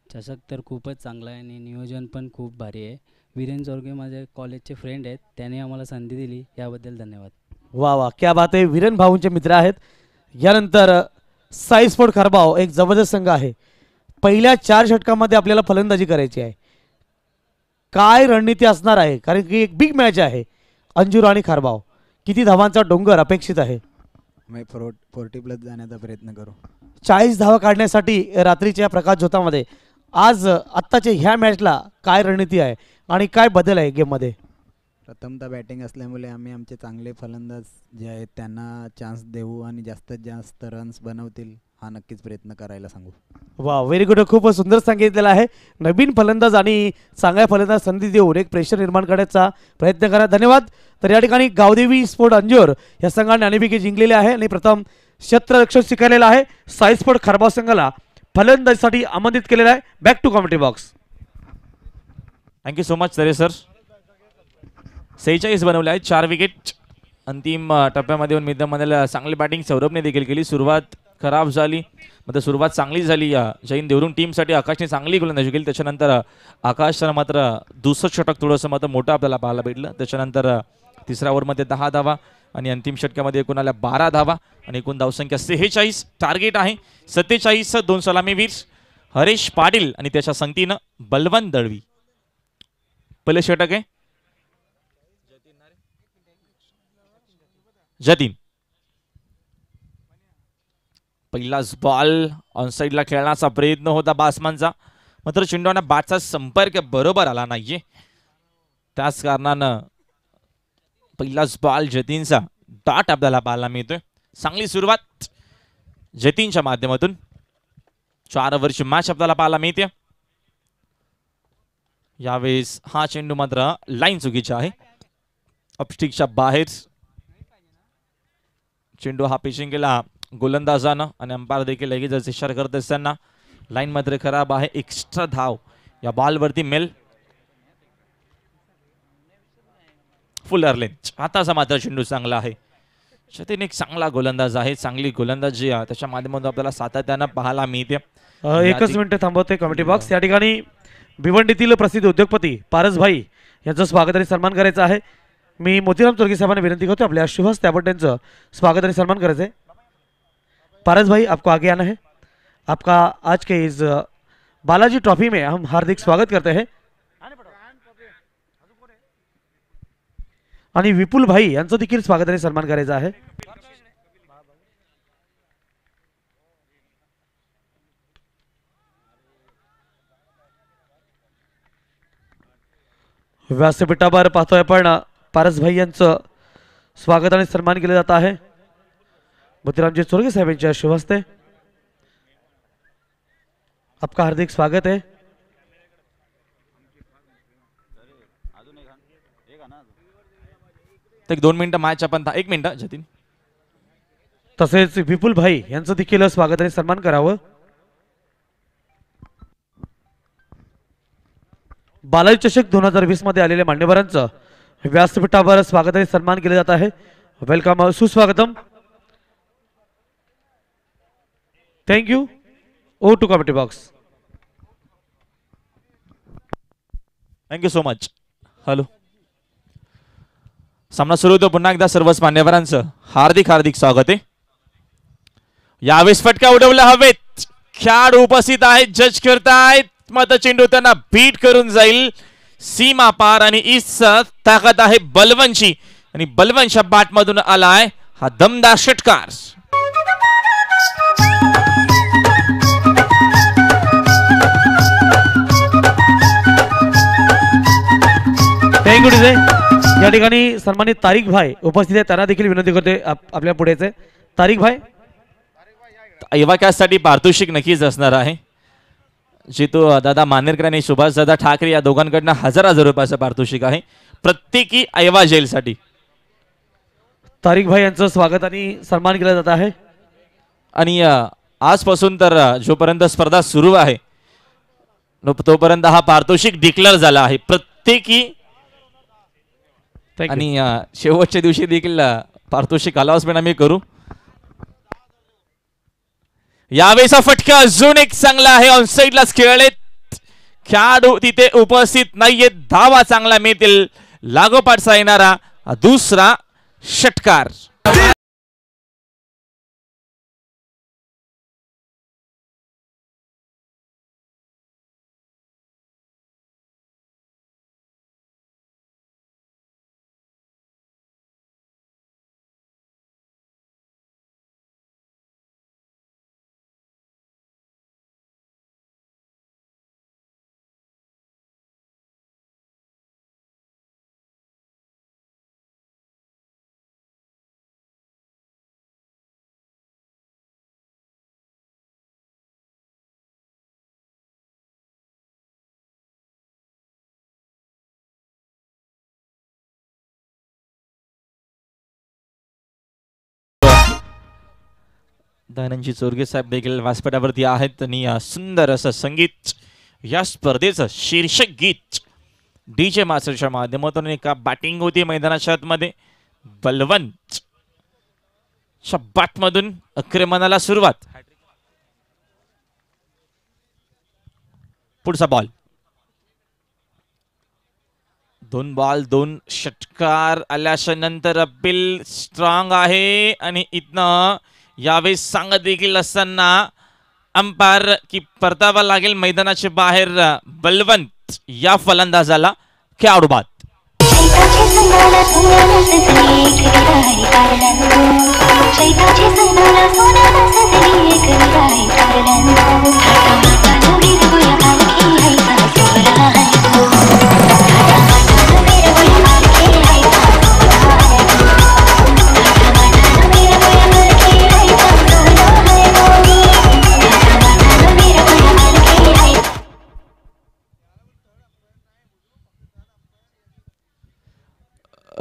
[SPEAKER 6] चषक तर खूपच चांगला आहे आणि नियोजन पण खूप भारी आहे. वीरेन चोरगे माझे कॉलेजचे फ्रेंड आहेत, त्याने आम्हाला संधी दिली, याबद्दल धन्यवाद.
[SPEAKER 3] वा वा, क्या बात आहे. वीरेन भाऊंचे मित्र आहेत. यानंतर साई स्पोर्ट खारबाव एक जबरदस्त संघ आहे. पहिल्या 4 षटकामध्ये आपल्याला फलंदाजी करायची आहे. काय रणनीती असणार आहे? कारण की एक बिग मॅच आहे अंजूर आणि खारबाव. किती धावांचा डोंगर अपेक्षित आहे?
[SPEAKER 7] मी 40+ जाण्याचा प्रयत्न करू.
[SPEAKER 3] 40 धावा काढण्यासाठी रात्रीच्या प्रकाश झोतामध्ये आज आत्ताच्या ह्या मॅचला काय रणनीती आहे आणि काय बदल आहे गेममध्ये?
[SPEAKER 7] प्रथमतः बॅटिंग असल्यामुळे आम्ही आमचे चांगले फलंदाज जे आहेत त्यांना चान्स देऊ आणि जास्तीत जास्त रन्स बनवतील हा नक्कीच प्रयत्न करायला सांगू.
[SPEAKER 3] वा, व्हेरी गुड. खूप सुंदर सांगितलेलं आहे. नवीन फलंदाज आणि चांगल्या फलंदाज संधी देऊन एक प्रेशर निर्माण करण्याचा प्रयत्न करा. धन्यवाद. तर या ठिकाणी गावदेवी स्पोर्ट अंजूर या संघाने नाणेफेकी जिंकलेली आहे आणि प्रथम क्षेत्ररक्षण स्वीकारलेलं आहे. साई स्पोर्ट खारबाव संघाला फलंदाजीसाठी आमंत्रित केलेलं आहे. Back to commentary box.
[SPEAKER 1] Thank you so much Sare sir. 46 बनवले आहेत, 4 विकेट. अंतिम टप्प्यामध्ये येऊन मिडमध्ये चांगली बॅटिंग सौरभने देखील केली. सुरुवात खराब झाली, मात्र सुरुवात चांगली झाली या जय हिंद देवरुंग टीमसाठी. आकाशने चांगली गोलंदाजी केली. त्याच्यानंतर आकाशला मात्र दुसरं षटक थोडंसं मात्र मोठं आपल्याला पाहायला भेटलं. त्याच्यानंतर तिसऱ्या ओव्हरमध्ये 10 धावा आणि अंतिम षटकामध्ये एकूण आल्या 12 धावा आणि एकूण धावसंख्या 46. टार्गेट आहे 47. 2 सलामीवीर हरेश पाटील आणि त्याच्या संगतीनं बलवंत दळवी. पहिले षटक आहे जतीन. पहिलाच बॉल ऑनसाईडला खेळण्याचा प्रयत्न होता बासमानचा, मात्र चेंडूला बॅटचा संपर्क बरोबर आला नाहीये. त्याच कारणानं पहिलाच बॉल जतीनचा डॉट आपल्याला पाहायला मिळतोय. चांगली सुरुवात जतीनच्या माध्यमातून. 4 ओव्हरची मॅच आपल्याला पाहायला मिळते. यावेळेस हा चेंडू मात्र लाईन चुकीची आहे, अपस्टिकच्या बाहेर. चेंडू हा पिचिंग केला गोलंदाजानं आणि अंपायर देखील लगेच इशारा करत असताना लाईन मात्र खराब आहे. एक्स्ट्रा धाव या बॉलवरती मिल. Fuller length. आताचा मात्र चेंडू चांगला आहे. जतीन एक चांगला गोलंदाज आहे, चांगली गोलंदाजी त्याच्या माध्यमातून आपल्याला सातत्यानं पाहायला मिळते.
[SPEAKER 3] एकच मिनिट थांबवते कमिटी बॉक्स. या ठिकाणी भिवंडीतील प्रसिद्ध उद्योगपती पारसभाई यांचं स्वागत आणि सन्मान करायचं आहे. मी मोतीराम चोरगे साहेबांना विनंती करतो आपल्या शुभ हस्ते आपण त्यांचं स्वागत आणि सन्मान करायचं आहे. पारस भाई आपको आगे आना है. आपका आज के इस बालाजी ट्रॉफी में हम हार्दिक स्वागत करते हैं. आणि विपुल भाई यांचं देखील स्वागत आणि सन्मान करायचा आहे. व्यासपीठावर पाहतोय आपण पारसभाई यांचं स्वागत आणि सन्मान केले जात आहे मोतीरामजी चोरगे साहेब यांच्या शुभ हस्ते. आपका हार्दिक स्वागत है.
[SPEAKER 1] एक 2 मिनिटं मॅच आपण 1 मिनिट जतीन.
[SPEAKER 3] तसेच विपुल भाई यांचं देखील स्वागत आणि सन्मान करावं. बालाजी चषक 2020 मध्ये आलेल्या मान्यवरांचं व्यासपीठावर स्वागत आणि सन्मान केले जात आहे. वेलकम, सुस्वागतम. Thank you. Oh to committee box.
[SPEAKER 1] Thank you so much. Hello, सामना सुरू होतो. पुन्हा एकदा सर्वच मान्यवरांचं हार्दिक हार्दिक स्वागत आहे. यावेळेस फटका उडवला हवेत. खेळाडू उपस्थित आहेत, जज करतायत. मात्र चेंडू त्यांना बीट करून जाईल सीमा पार आणि इस ताकद आहे बलवंतची आणि बलवंतच्या बॅट मधून आलाय हा दमदार षटकार.
[SPEAKER 3] Thank you DJ. या ठिकाणी सन्मानित तारिक भाई उपस्थित आहे, त्यांना देखील विनंती करते आपल्या पुढेचे. तारिक भाई,
[SPEAKER 1] युवकासाठी पारितोषिक नक्कीच असणार आहे. जे तो दादा मानेरकर आणि सुभाष दादा ठाकरे या दोघांकडनं 1000 रुपयाचं पारितोषिक आहे प्रत्येकी ऐवा जेलसाठी.
[SPEAKER 3] तारिक भाई यांचं स्वागत आणि सन्मान केला जात आहे.
[SPEAKER 1] आणि आजपासून तर जोपर्यंत स्पर्धा सुरू आहे तोपर्यंत हा पारितोषिक डिक्लेअर झाला आहे प्रत्येकी. आणि शेवटच्या दिवशी देखील पारितोषिक अनाउन्समेंट आम्ही करू. यावेळेचा फटका अजून एक चांगला आहे. ऑन साइडलाच खेळलेत खेळाडू तिथे उपस्थित नाहीयेत. धावा चांगला मिळतील. लागोपाठचा येणारा दुसरा षटकार. दयानंदजी चोरगे साहेब देखील व्यासपीठावरती आहेत आणि सुंदर असं संगीत या स्पर्धेचं शीर्षक गीत डीजे मास्टरच्या माध्यमातून एका बॅटिंग होती मैदानाच्या आतमध्ये. बलवंत बॅटमधून आक्रमणाला सुरुवात. पुढचा बॉल. 2 बॉल 2 षटकार आल्याच्या नंतर अपील स्ट्रॉंग आहे आणि इथनं यावेळेस सांगत देखील असताना अंपायर की परतावा लागेल मैदानाच्या बाहेर. बलवंत या फलंदाजाला खेळाडू बाद.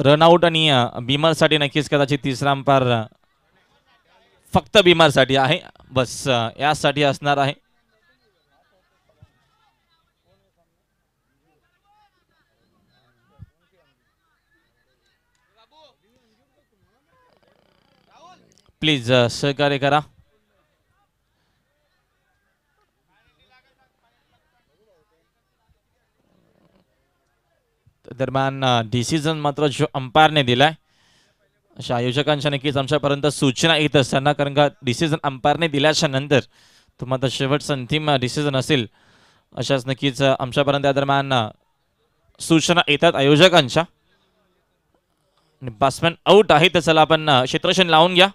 [SPEAKER 1] रनआउट आणि बीमरसाठी नक्कीच कदाचित तिसरा अंपायर फक्त बीमरसाठी आहे, बस यासाठी असणार आहे. प्लीज सहकार्य करा. दरम्यान डिसिजन मात्र जो अंपायरने दिलाय, अशा आयोजकांच्या नक्कीच आमच्यापर्यंत सूचना येत असताना, कारण का डिसिजन अंपायरने दिल्याच्या नंतर तुम्हाला शेवटचा अंतिम डिसिजन असेल अशाच नक्कीच आमच्यापर्यंत या दरम्यान सूचना येतात आयोजकांच्या. बॅट्समॅन आउट आहे, तर चला आपण क्षेत्ररक्षण लावून घ्या.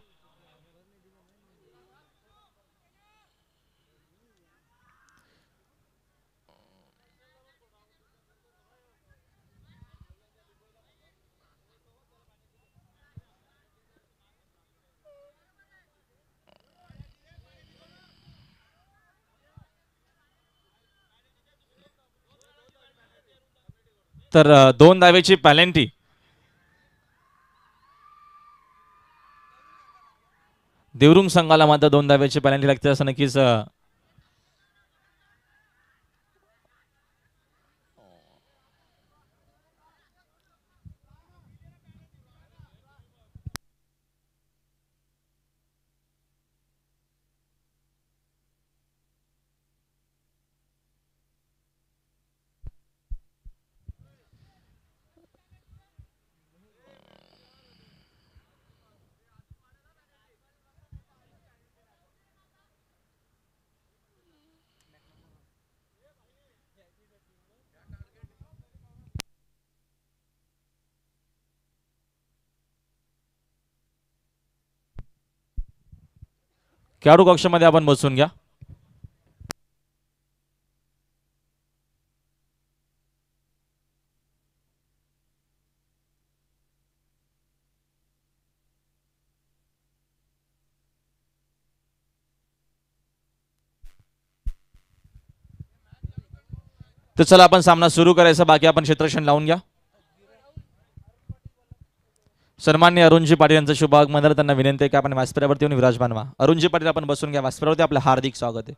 [SPEAKER 1] तर 2 धावेची पॅलेंटी देवरुंग संघाला मात्र 2 धावेची पॅलेंटी लागते असं नक्कीच खेळाडू कक्षामध्ये आपण बसून घ्या. तर चला आपण सामना सुरू करायचा, बाकी आपण क्षेत्ररक्षण लावून घ्या. सन्मान्य अरुणजी पाटील यांचा शुभ आगमन, त्यांना विनंती आहे की आपण व्यासपीठावरती येऊन विराजमान व्हा. अरुणजी पाटील आपण बसून घ्या व्यासपीठावरती, आपलं हार्दिक स्वागत आहे.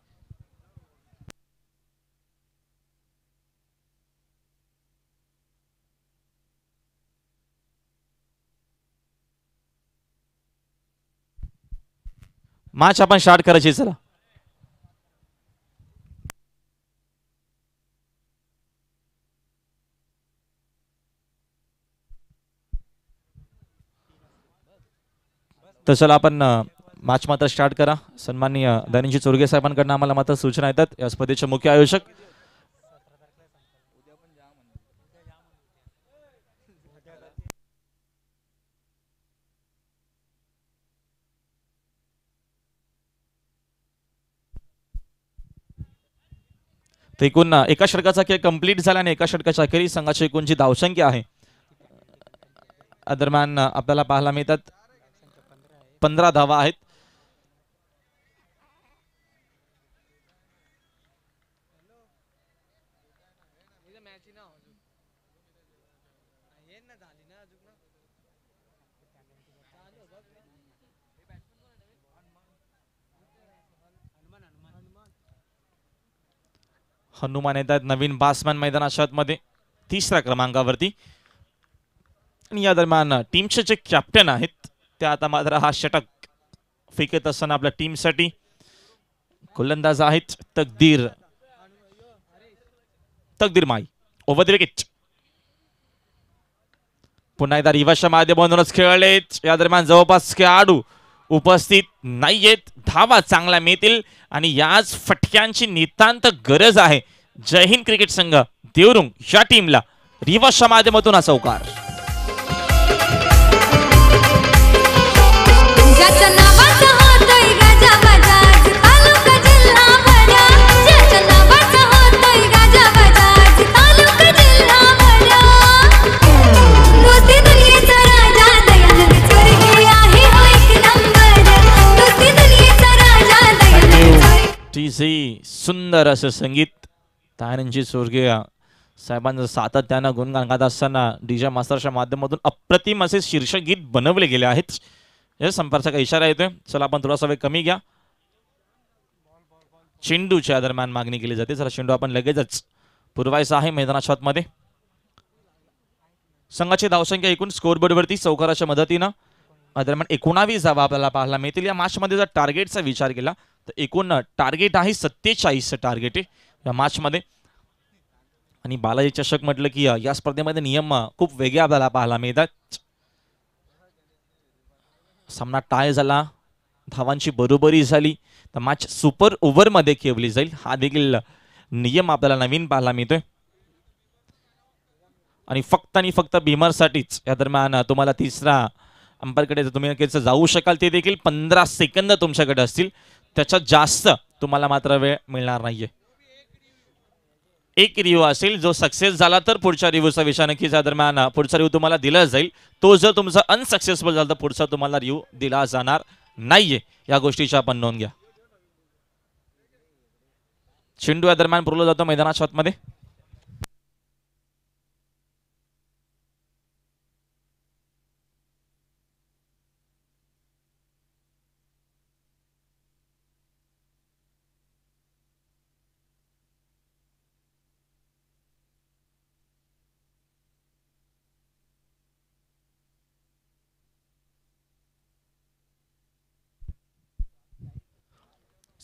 [SPEAKER 1] मॅच आपण स्टार्ट करायची. चला तर चला आपण मॅच मात्र स्टार्ट करा. सन्माननीय दानिशी चोरगे साहेबांकडून आम्हाला मात्र सूचना येतात. या स्पर्धेचे मुख्य आयोजक तर एकूण एका षटकाचा खेळ कंप्लीट झाला आणि एका षटकाच्या अखेरीस संघाची एकूण जी धावसंख्या आहे दरम्यान आपल्याला पाहायला मिळतात 15 धावा आहेत. हनुमान येतात नवीन बॅट्समॅन मैदानाच्या मध्ये 3ऱ्या क्रमांकावरती, आणि या दरम्यान टीमचे जे कॅप्टन आहेत ते आता मात्र हा षटक फेकत असताना आपल्या टीमसाठी गोलंदाज आहेत तकदीर माई. ओव्हर द विकेट पुन्हा एकदा रिव्हर्सच्या माध्यमातूनच खेळलेत. या दरम्यान जवळपास खेळाडू उपस्थित नाहीयेत. धावा चांगल्या मिळतील आणि याच फटक्यांची नितांत गरज आहे. जय हिंद क्रिकेट संघ देवरुंग या टीमला रिव्हर्सच्या माध्यमातून हा चौकार. सुंदर असं संगीत तानंजी चोरगे साहेबांचं सातत्यानं गुणगान गात असताना डीजे मास्टरच्या माध्यमातून अप्रतिम असे शीर्षगीत बनवले गेले आहेत. हे संपर्काचा काही इशारा येतोय. चला आपण थोडासा वेळ कमी घ्या. चेंडूच्या दरम्यान मागणी केली जाते. जरा चेंडू आपण लगेचच पुरवायचा आहे मैदानाच्या आतमध्ये. संघाची धावसंख्या एकूण स्कोरबोर्डवरती चौकाराच्या मदतीनं दरम्यान 19 धावा आपल्याला पाहायला मिळतील. या मॅचमध्ये जर टार्गेटचा विचार केला तर एकूण टार्गेट आहे 47 टार्गेट आहे या मॅचमध्ये. आणि बालाजी चषक म्हटलं की या स्पर्धेमध्ये नियम खूप वेगळे आपल्याला पाहायला मिळतात. सामना टाय झाला, धावांची बरोबरी झाली तर मॅच सुपर ओव्हरमध्ये खेळवली जाईल. हा देखील नियम आपल्याला नवीन पाहायला मिळतोय. आणि फक्त भीमरसाठीच या दरम्यान तुम्हाला तिसरा अंपायरकडे तुम्ही नक्कीच जाऊ शकाल. ते देखील 15 सेकंद तुमच्याकडे असतील. त्याच्यात जास्त तुम्हाला मात्र वेळ मिळणार नाहीये. एक रिव्ह्यू असेल, जो सक्सेस झाला तर पुढच्या रिव्ह्यूचा विषय नक्कीच या दरम्यान पुढचा रिव्ह्यू तुम्हाला दिला जाईल. तो जर तुमचा अनसक्सेसफुल झाला तर पुढचा तुम्हाला रिव्ह्यू दिला जाणार नाहीये. या गोष्टीची आपण नोंद घ्या. चेंडू या दरम्यान पुरवला जातो मैदानाच्या आतमध्ये.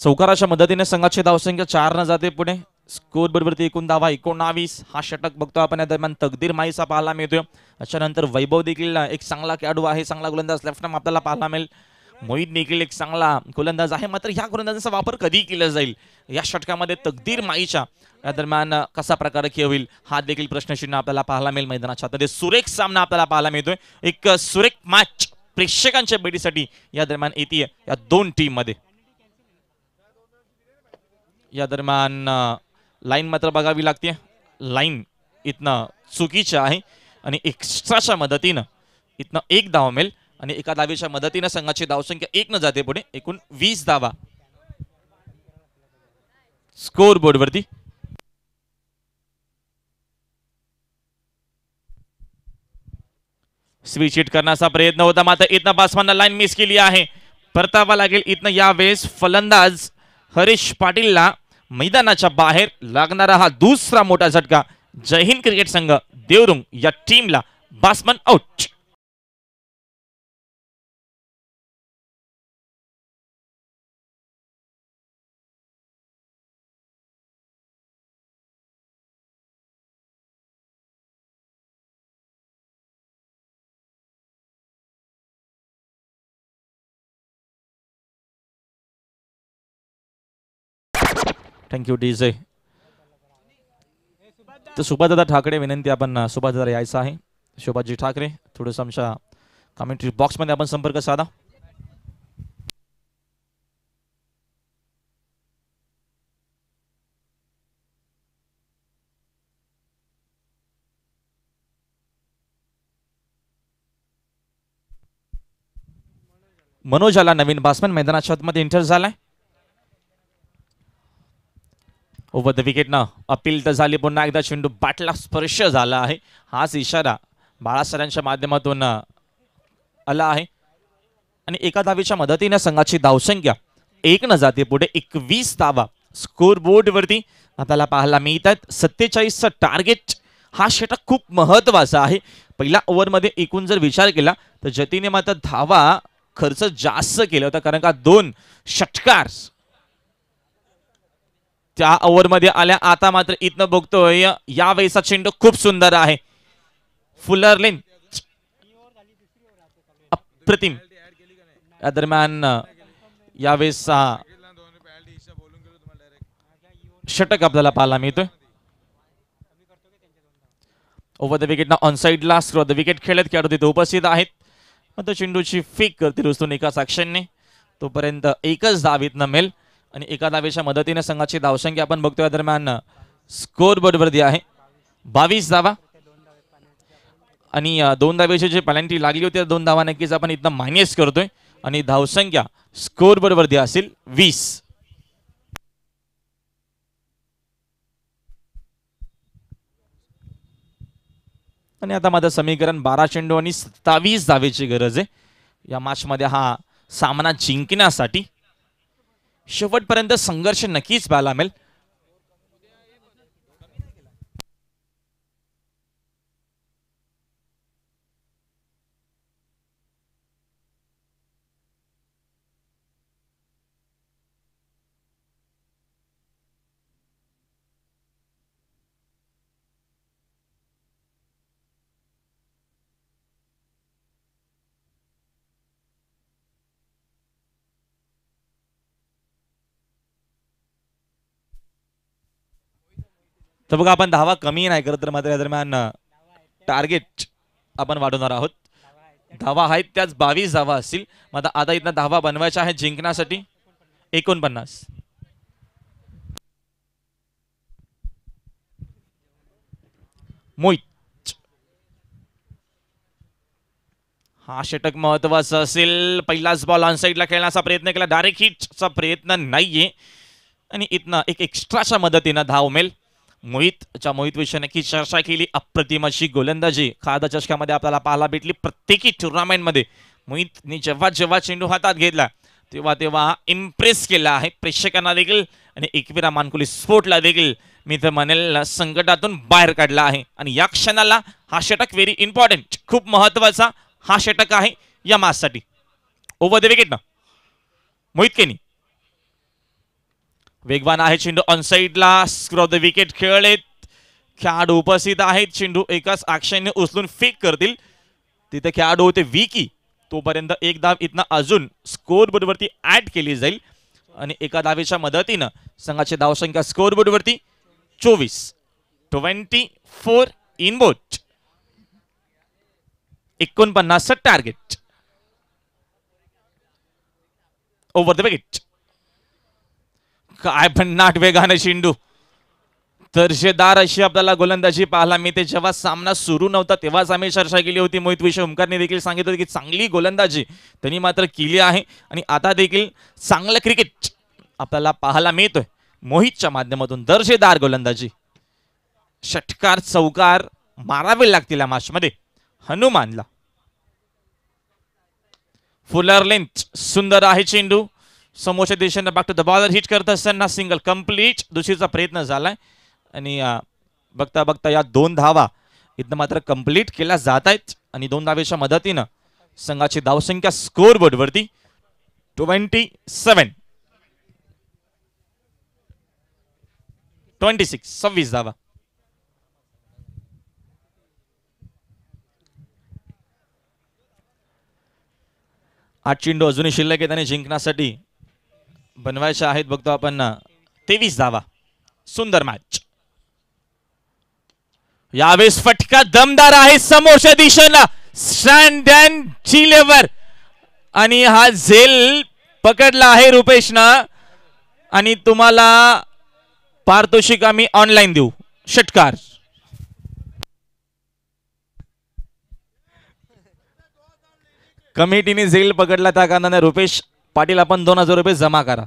[SPEAKER 1] चौकाराच्या मदतीने संघाची धावसंख्या 4 न जाते पुढे. स्कोर बरोबरती एकूण धावा 19. हा षटक बघतो आपण या दरम्यान तकदीर माईचा पाहायला मिळतोय. त्याच्यानंतर वैभव देखील एक चांगला खेळाडू आहे, चांगला गोलंदाज लेफ्ट आर्म आपल्याला पाहायला मिळेल. मोहित देखील एक चांगला गोलंदाज आहे. मात्र ह्या गोलंदाजाचा वापर कधी केला जाईल या षटकामध्ये तकदीर माईच्या या दरम्यान कसा प्रकारे खेळेल हा देखील प्रश्नचिन्ह आपल्याला पाहायला मिळेल. मैदानाच्या आतमध्ये सुरेख सामना आपल्याला पाहायला मिळतोय. एक सुरेख मॅच प्रेक्षकांच्या भेटीसाठी या दरम्यान येते या दोन टीम मध्ये. या दरम्यान लाईन मात्र बघावी लागते. लाईन इथनं चुकीची आहे आणि एक्स्ट्राच्या मदतीनं इथनं एक धाव मिळेल आणि एका धावेच्या मदतीनं संघाची धावसंख्या 1 न जाते पुढे. एकूण 20 धावा स्कोर बोर्डवरती. स्विच हिट करण्याचा प्रयत्न होता मात्र इथनं बासमाननं लाईन मिस केली आहे. परतावा लागेल इथनं. यावेळेस फलंदाज हरीश पाटीलला मैदानाच्या बाहेर लागणारा हा दुसरा मोठा झटका. जय हिंद क्रिकेट संघ देवरुंग या टीमला बासमन आउट. Thank you DJ. तर सुभाषदादा ठाकरे विनंती, आपण सुभाषदादा यायचं आहे. सुभाषजी ठाकरे थोडंसं आमच्या कमेंट्री बॉक्समध्ये आपण संपर्क साधा. मनोज आला नवीन बासमन मैदानाच्या आतमध्ये एंटर झालाय. ओव्हर द विकेटनं अपील तर झाली. पुन्हा एकदा चेंडू बॅटला स्पर्श झाला आहे. हाच इशारा बाळासरांच्या माध्यमातून आला आहे आणि एका धावेच्या मदतीने संघाची धावसंख्या 1 न जाते पुढे. 21 धावा स्कोर बोर्ड वरती आपल्याला पाहायला मिळतात. 47चा टार्गेट. हा षटक खूप महत्वाचा आहे. पहिल्या ओव्हरमध्ये एकूण जर विचार केला तर जतीने मात्र धावा खर्च जास्त केला होता, कारण का 2 षटकार त्या ओव्हरमध्ये आल्या. आता मात्र इथनं बघतोय यावेळेचा चेंडू खूप सुंदर आहे. फुलर लेन अप्रतिम. या दरम्यान यावेळेचा षटक आपल्याला पाहायला मिळतोय. ओव्हर द विकेट ना ऑन साइडला स्क्रो द विकेट खेळत खेळाडू तिथे उपस्थित आहेत. मात्र चेंडूची फेक करते रुस्तून एकाच ॲक्शनने. तोपर्यंत एकच धाव इथनं मिळेल आणि एका धावेच्या मदतीने संघाची धावसंख्या आपण बघतोय दरम्यान स्कोर बोर्डवरती आहे 22 धावा. आणि 2 धावेची जी पेनल्टी लागली होती 2 धावा नक्कीच आपण इथनं मायनस करतोय आणि धावसंख्या स्कोर बोर्डवरती असेल 20. आणि आता माझं समीकरण 12 चेंडू आणि 27 धावेची गरज आहे या मॅच मध्ये हा सामना जिंकण्यासाठी. शेवटपर्यंत संघर्ष नक्कीच पाहायला मिळेल. तर बघा आपण धावा कमी नाही करत तर मात्र या दरम्यान टार्गेट आपण वाढवणार आहोत. धावा आहेत त्याच 22 धावा असतील. मग आता इथं धावा बनवायच्या आहेत जिंकण्यासाठी 49. मोहित हा षटक महत्वाचा असेल. पहिलाच बॉल ऑन साईडला खेळण्याचा प्रयत्न केला. डायरेक्ट हिटचा प्रयत्न नाहीये आणि इथनं एक एक्स्ट्राच्या मदतीनं धाव मिळेल. मोहित विषयी नक्की चर्चा केली. अप्रतिम अशी गोलंदाजी खादा चषकामध्ये आपल्याला पाहायला भेटली. प्रत्येकी टुर्नामेंटमध्ये मोहितने जेव्हा जेव्हा चेंडू हातात घेतला तेव्हा इम्प्रेस केला आहे प्रेक्षकांना देखील आणि एकविरा मानकुली स्पोर्टला देखील मी तर म्हणेल संकटातून बाहेर काढला आहे. आणि या क्षणाला हा षटक व्हेरी इम्पॉर्टंट, खूप महत्वाचा हा षटक आहे या मॅचसाठी. ओव्हर द विकेट ना मोहित केनी. वेगवान आहे चेंडू ऑन साईडला. स्क्रू ऑफ द विकेट खेळलेत. खेळाडू उपस्थित आहेत. चेंडू एकाच ऍक्शनने उचलून फेक करतील. तिथे खेळाडू होते विकी. तोपर्यंत एक धाव इथनं अजून स्कोअरबोर्ड वरती ऍड केली जाईल आणि एका धावेच्या मदतीनं संघाची धावसंख्या स्कोअरबोर्ड वरती 24 in boat. 49 target. Over the wicket. काय भन्नाट वेगाने चेंडू. दर्जेदार अशी आपल्याला गोलंदाजी पाहायला मिळते. जेव्हा सामना सुरू नव्हता तेव्हाच आम्ही चर्चा केली होती. मोहित विषय ओमकारने देखील सांगितलं होतं की चांगली गोलंदाजी त्यांनी मात्र केली आहे आणि आता देखील चांगलं क्रिकेट आपल्याला पाहायला मिळतोय मोहितच्या माध्यमातून. दर्जेदार गोलंदाजी. षटकार चौकार मारावे लागतील या मॅचमध्ये हनुमानला. फुलर लेंथ सुंदर आहे चेंडू. समोरच्या दिशेने back to the bowler hit करत असताना सिंगल कंप्लीट. दुसरीचा प्रयत्न झालाय आणि बघता बघता या 2 धावा इथं मात्र कंप्लीट केल्या जात आहेत आणि 2 धावेच्या मदतीनं संघाची धावसंख्या स्कोअर बोर्ड वरती 26 धावा. आठ चेंडू अजूनही शिल्लक आहेत आणि जिंकण्यासाठी बनवायच्या आहेत. बघतो आपण 23 धावा. सुंदर मॅच. यावेळेस फटका दमदार आहे समोरच्या दिशेला. स्टँड अँड चिलेवर आणि हा झेल पकडला आहे रुपेशनं आणि तुम्हाला पारितोषिक आम्ही ऑनलाईन देऊ. षटकार. कमिटीने झेल पकडला त्या कारणाने रुपेश पाटील आपण 2000 रुपये जमा करा.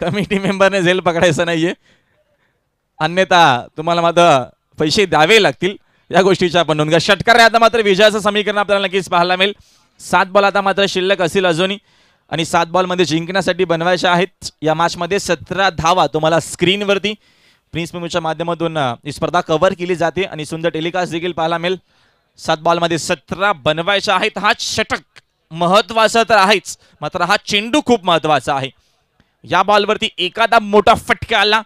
[SPEAKER 1] कमिटी मेंबरने झेल पकडायचं नाहीये, अन्यथा तुम्हाला मात्र पैसे द्यावे लागतील. या गोष्टीच्या आपण नोंद घ्या. षटकार आता मात्र विजयाचं समीकरण आपल्याला नक्कीच पाहायला मिळेल. 7 बॉल आता मात्र शिल्लक असतील अजूनही आणि 7 बॉल मध्ये जिंकण्यासाठी बनवायच्या आहेत. या मॅच मध्ये 17 धावा तुम्हाला स्क्रीनवरती प्रिन्स मेमूच्या माध्यमातून ही स्पर्धा कव्हर केली जाते आणि सुंदर टेलिकास्ट देखील पाहायला मिळेल. 7 बॉल मध्ये 17 बनवायच्या आहेत. हा षटक महत्वाचा तर आहेच, मात्र हा चेंडू खूप महत्वाचा आहे. या बॉलवरती एखादा मोठा फटका आला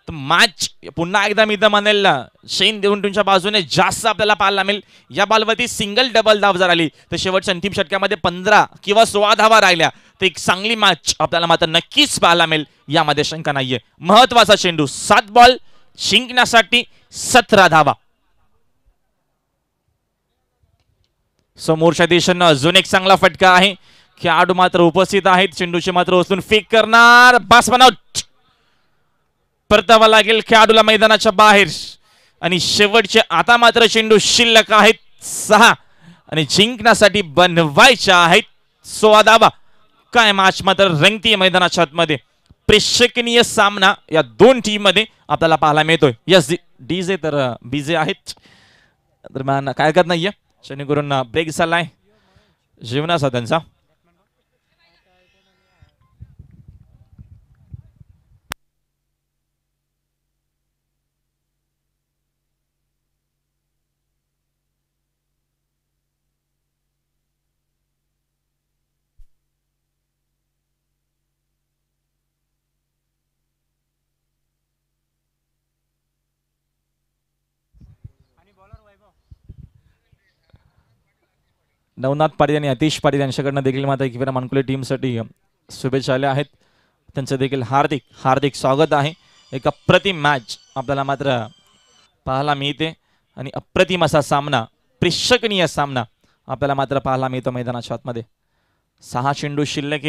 [SPEAKER 1] तर मॅच पुन्हा एकदा मी म्हणेल शेन देवंटूंच्या बाजूने जास्त आपल्याला पाहायला मिळेल. या बॉलवरती सिंगल डबल धाव जर आली तर शेवटच्या अंतिम षटकामध्ये 15 किंवा 16 धावा राहिल्या तर एक चांगली मॅच आपल्याला मात्र नक्कीच पाहायला मिळेल. यामध्ये शंका नाहीये. महत्वाचा चेंडू. 7 बॉल जिंकण्यासाठी 17 धावा. समोरच्या दिशेनं अजून एक चांगला फटका आहे. खेळाडू मात्र उपस्थित आहेत. चेंडूचे मात्र उचलून फेक करणार. बास्मन आउट. परतावा लागेल खेळाडूला मैदानाच्या बाहेर आणि शेवटचे आता मात्र चेंडू शिल्लक आहेत 6 आणि जिंकण्यासाठी बनवायच्या आहेत 16 धावा. काय मॅच मात्र रंगती मैदानाच्या आतमध्ये. प्रेक्षणीय सामना या 2 टीम मध्ये आपल्याला पाहायला मिळतोय. यस डीजे तर बीजे आहेत. दरम्यान काय हरकत नाहीये, जेणेकरून ब्रेक झालाय जेवणाचा त्यांचा. नवनाथ पाटील आणि अतिश पाटील यांच्याकडनं देखील मात्र एकविरा मानकुले टीमसाठी शुभेच्छा आल्या आहेत. त्यांचं देखील हार्दिक हार्दिक स्वागत आहे. एक अप्रतिम मॅच आपल्याला मात्र पाहायला मिळते आणि अप्रतिम असा सामना, प्रेक्षणीय सामना आपल्याला मात्र पाहायला मिळतो मैदानाच्या आतमध्ये. 6 चेंडू शिल्लक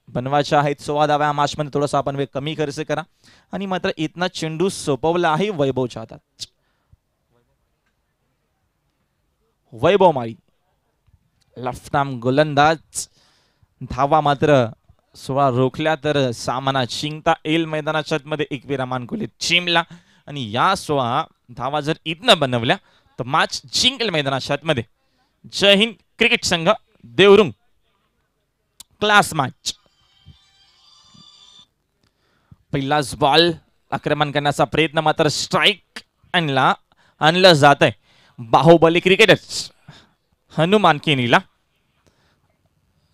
[SPEAKER 1] बनवायचे आहेत 16व्या मॅचमध्ये. थोडासा आपण वेळ कमी खर्च करा आणि मात्र इथनं चेंडू सोपवला आहे वैभवच्या हातात. वैभव माळी लेफ्ट आर्म गोलंदाज, धावा मात्र 16 रोखल्या तर सामना जिंकता येईल मैदानाच्या आतमध्ये एकविरा मानकुले टीमला. आणि या 16 धावा जर इथनं बनवल्या तर मॅच जिंकेल मैदानाच्या आतमध्ये. जय हिंद क्रिकेट संघ देवरुंग. Class match. पहिलाच बॉल आक्रमण करण्याचा प्रयत्न मात्र स्ट्राईक आणलं जात आहे. बाहुबली क्रिकेटर्स हनुमान केनीला.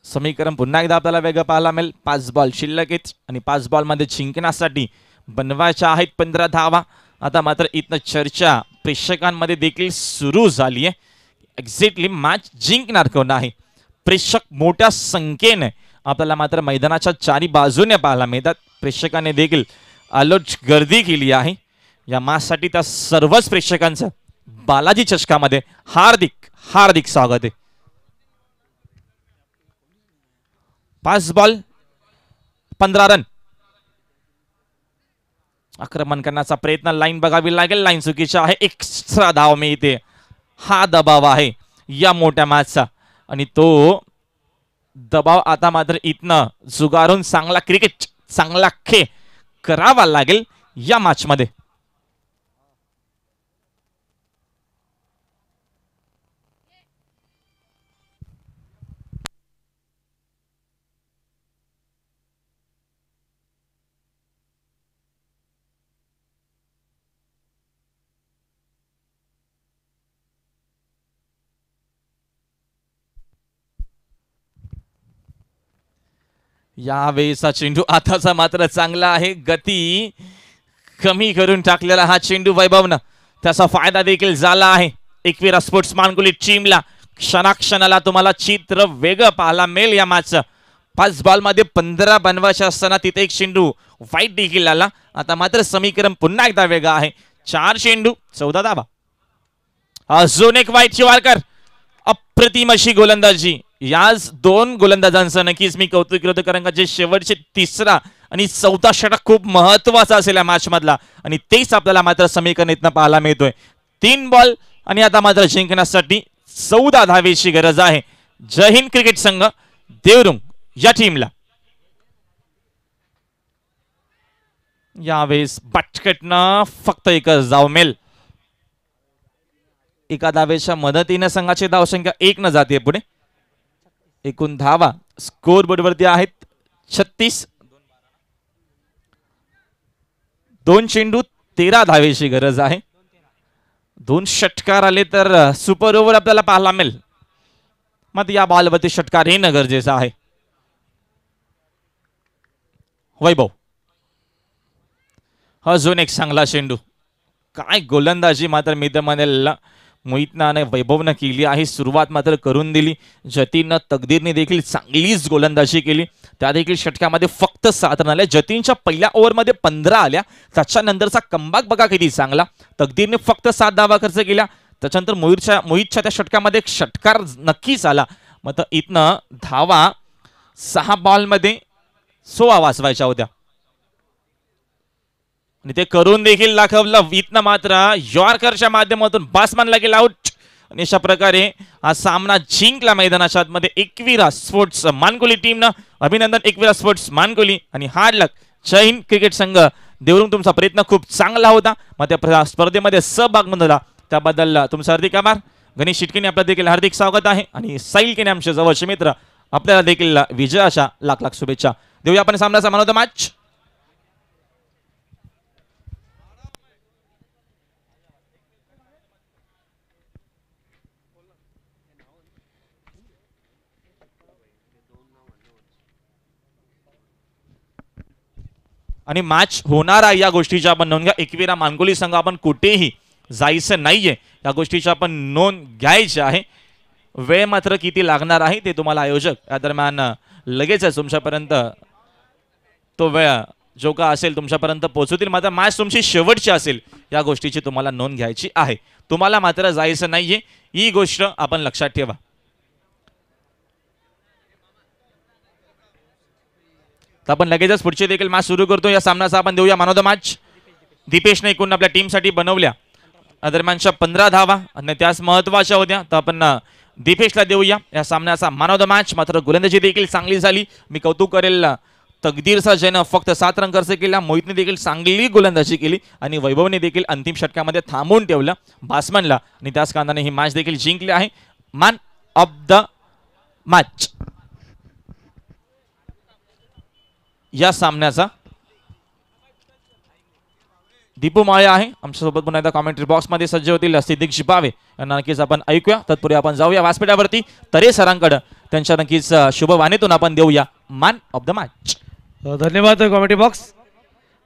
[SPEAKER 1] समीकरण पुन्हा एकदा आपल्याला वेगळं पाहायला मिळेल. 5 बॉल शिल्लक आहेत आणि 5 बॉलमध्ये जिंकण्यासाठी बनवायच्या आहेत 15 धावा. आता मात्र इथनं चर्चा प्रेक्षकांमध्ये देखील सुरू झाली आहे. एक्झॅक्टली मॅच जिंकणार कोण आहे. प्रेक्षक मोठ्या संख्येने आपल्याला मात्र मैदानाच्या चारी बाजूने पाहायला मिळतात. प्रेक्षकांनी देखील अलोट गर्दी केली आहे या मॅचसाठी. त्या सर्वच प्रेक्षकांचं बालाजी चषकामध्ये हार्दिक हार्दिक स्वागत आहे. 5 बॉल 15 रन. आक्रमण करण्याचा प्रयत्न, लाईन बघावी लागेल, लाईन चुकीची आहे. एक्स्ट्रा धाव मिळते. हा दबाव आहे या मोठ्या मॅचचा आणि तो दबाव आता मात्र इथनं जुगारून चांगला क्रिकेट, चांगला खेळ करावा लागेल या मॅच मध्ये. यावेळेचा चेंडू आताचा मात्र चांगला आहे. गती कमी करून टाकलेला हा चेंडू वैभवनं, त्याचा फायदा देखील झाला आहे एकविरा स्पोर्ट्स मानकुले टीमला. क्षणाक्षणाला तुम्हाला चित्र वेगळं पाहायला मिळेल या मॅचचं. 5 बॉल मध्ये 15 बनवायचे असताना तिथे एक चेंडू वाईट देखील आला. आता मात्र समीकरण पुन्हा एकदा वेगळं आहे. 4 चेंडू 14 धावा. अजून एक वाईटची वारकर. अप्रतिम अशी गोलंदाजी. याच 2 गोलंदाजांचं नक्कीच मी कौतुक केलं होतं, कारण का जे शेवटचे 3रा आणि 4था षटक खूप महत्वाचा असेल या मॅच मधला आणि तेच आपल्याला मात्र समीकरण इथनं पाहायला मिळतोय. 3 बॉल आणि आता मात्र जिंकण्यासाठी 14 धावेची गरज आहे जय हिंद क्रिकेट संघ देवरुंग या टीमला. यावेळेस बटकटनं फक्त एकच धाव मिळेल. एका धावेच्या मदतीने संघाची धावसंख्या 1 न जाते पुढे. एकूण धावा स्कोर बोर्ड वरती आहेत 36. 2 चेंडू 13 धावेची गरज आहे. 2 षटकार आले तर सुपर ओव्हर आपल्याला पाहायला मिळेल. मग या बॉलवरती षटकार येणं गरजेचं आहे. वैभव अजून एक चांगला चेंडू. काय गोलंदाजी मात्र मित्रमंडळ मोहितनं वैभवनं केली आहे. सुरुवात मात्र करून दिली. जतीननं तकदीरने देखील चांगलीच गोलंदाजी केली. त्या देखील षटकामध्ये फक्त 7 रन आले. जतीनच्या पहिल्या ओव्हरमध्ये 15 आल्या. त्याच्यानंतरचा कमबॅक बघा किती चांगला. तकदीरने फक्त 7 धावा खर्च केल्या. त्याच्यानंतर मोहितच्या त्या षटकामध्ये एक षटकार नक्कीच आला. मग इथनं धावा 6 बॉलमध्ये 16 वाचवायच्या होत्या आणि ते करून देखील दाखवलं. इथनं मात्र यॉर्करच्या माध्यमातून बासमॅनला गेला आउट आणि अशा प्रकारे हा सामना जिंकला मैदानाच्या आतमध्ये एकविरा स्पोर्ट्स मानकुली टीमनं. अभिनंदन एकविरा स्पोर्ट्स मानकुली आणि हार्ड लक जय हिंद क्रिकेट संघ देवरुंग तुमचा प्रयत्न खूप चांगला होता, मग त्या स्पर्धेमध्ये सहभाग नोंदवला त्याबद्दल तुमचा हार्दिक आभार. गणेश शिटकेने आपलं देखील हार्दिक स्वागत आहे आणि साहिल केने आमचे जवळचे मित्र आपल्याला देखील विजयाच्या लाख लाख शुभेच्छा. देऊया आपण सामन्याचा मॅन ऑफ द मॅच. आणि मॅच होणार आहे या गोष्टीची आपण नोंद घ्या. एकविरा मानकोली संघ आपण कुठेही जायचं नाहीये या गोष्टीची आपण नोंद घ्यायची आहे. वेळ मात्र किती लागणार आहे ते तुम्हाला आयोजक या दरम्यान लगेचच तुमच्यापर्यंत तो वेळ जो का असेल तुमच्यापर्यंत पोहोचवतील. मात्र मॅच तुमची शेवटची असेल या गोष्टीची तुम्हाला नोंद घ्यायची आहे. तुम्हाला मात्र जायचं नाहीये ही गोष्ट आपण लक्षात ठेवा. तर आपण लगेचच पुढची देखील मॅच सुरू करतो. या सामन्याचा आपण देऊया मॅन ऑफ द मॅच. दीपेशने एकूण आपल्या टीमसाठी बनवल्या दरम्यानच्या 15 धावा आणि त्याच महत्वाच्या होत्या, तर आपण दीपेशला देऊया या सामन्याचा मॅन ऑफ द मॅच. मात्र गोलंदाजी देखील चांगली झाली. मी कौतुक करेल तकदीरचा ज्यानं फक्त 7 रन खर्च केला. मोहितने देखील चांगली गोलंदाजी केली आणि वैभवने देखील अंतिम षटकामध्ये थांबवून ठेवलं बॅट्समनला आणि त्याच कारणाने ही मॅच देखील जिंकली आहे. मॅन ऑफ द मॅच या सामन्याचा दीपू माळे आहे आमच्यासोबत. पुन्हा एकदा कॉमेंट्री बॉक्समध्ये सज्ज होतील सिद्दीक शिपावे यांना नक्कीच आपण ऐकूया. तत्पूर्वी आपण जाऊया व्यासपीठावरती तरे सरांकडे. त्यांच्या नक्कीच शुभवाणीतून आपण देऊया मॅन ऑफ द मॅच.
[SPEAKER 3] धन्यवाद कॉमेंट्री बॉक्स.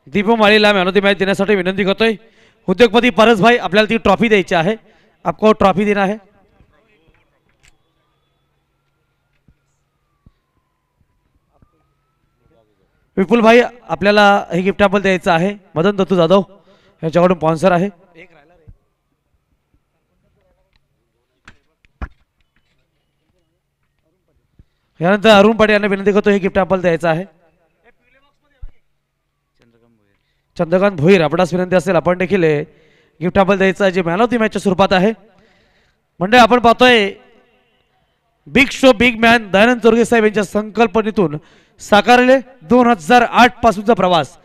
[SPEAKER 3] दीपू माळीला मॅन ऑफ द मॅच देण्यासाठी विनंती करतोय. उद्योगपती परस भाई आपल्याला ती ट्रॉफी द्यायची आहे. आपको ट्रॉफी देना है. विपुल भाई आपल्याला हे गिफ्ट आपण द्यायचं आहे. मदन दत्तू जाधव यांच्याकडून स्पॉन्सर आहे. यानंतर अरुण पाटील यांना विनंती करतो हे गिफ्ट आपल्याला द्यायचं आहे. चंद्रकांत भोईर आपणास विनंती असेल आपण देखील गिफ्ट आपल्याला द्यायचं आहे जे मॅन ऑफ द मॅचच्या स्वरूपात आहे. म्हणजे आपण पाहतोय big show big man Dayanand Chorge साहेब यांच्या संकल्पनेतून साकारले 2008 पासूनचा प्रवास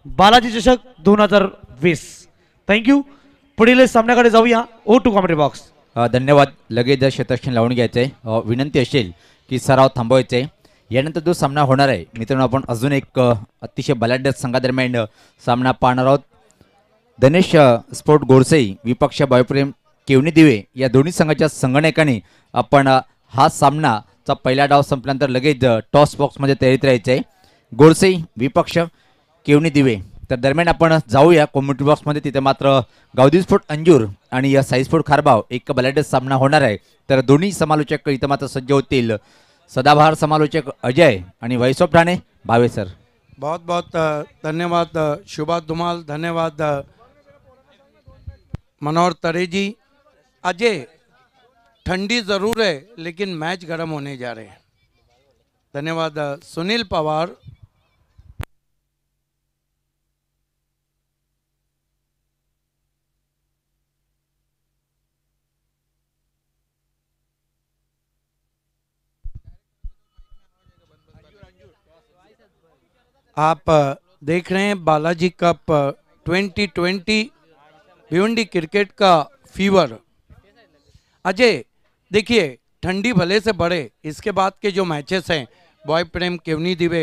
[SPEAKER 3] बालाजी चषक 2020. थँक्यू. पुढील सामन्याकडे जाऊया. Over to commentary box.
[SPEAKER 8] धन्यवाद. लगेच क्षेत्ररक्षण लावून घ्यायचंय. विनंती असेल की सराव थांबवायचे. यानंतर जो सामना होणार आहे मित्रांनो, आपण अजून एक अतिशय बलाढ्य संघादरम्यान सामना पाहणार आहोत. धनेश स्पोर्ट गोडसई विपक्ष बायोप्रेम केवनी दिवे या दोन्ही संघाच्या संगणकाने आपण हा सामनाचा पहिला डाव संपल्यानंतर लगेच टॉस बॉक्समध्ये तयारीत राहायचं आहे. गोडसई विपक्ष केवनी दिवे. तर दरम्यान आपण जाऊया कम्युनिटी बॉक्समध्ये. तिथे मात्र गावदी स्फोट अंजूर आणि साई स्फोट खारबाव एक बलाढ्य सामना होणार आहे. तर दोन्ही समालोचक इथं मात्र सज्ज होतील. सदाबहार समालोचक अजय आणि वैसोप ठाणे भावे सर.
[SPEAKER 9] बहुत बहुत धन्यवाद शुभा धुमाल. धन्यवाद मनोहर तरे जी. अजय, ठंडी ज़रूर है लेकिन मैच गर्म होने जा रहे हैं. धन्यवाद सुनील पवार. आप देख रहे हैं बालाजी कप 2020 भिवंडी क्रिकेट का फीवर. अजय देखिए, ठंडी भले से बढ़े, इसके बाद के जो मैचेस हैं बॉय प्रेम केवनी दिवे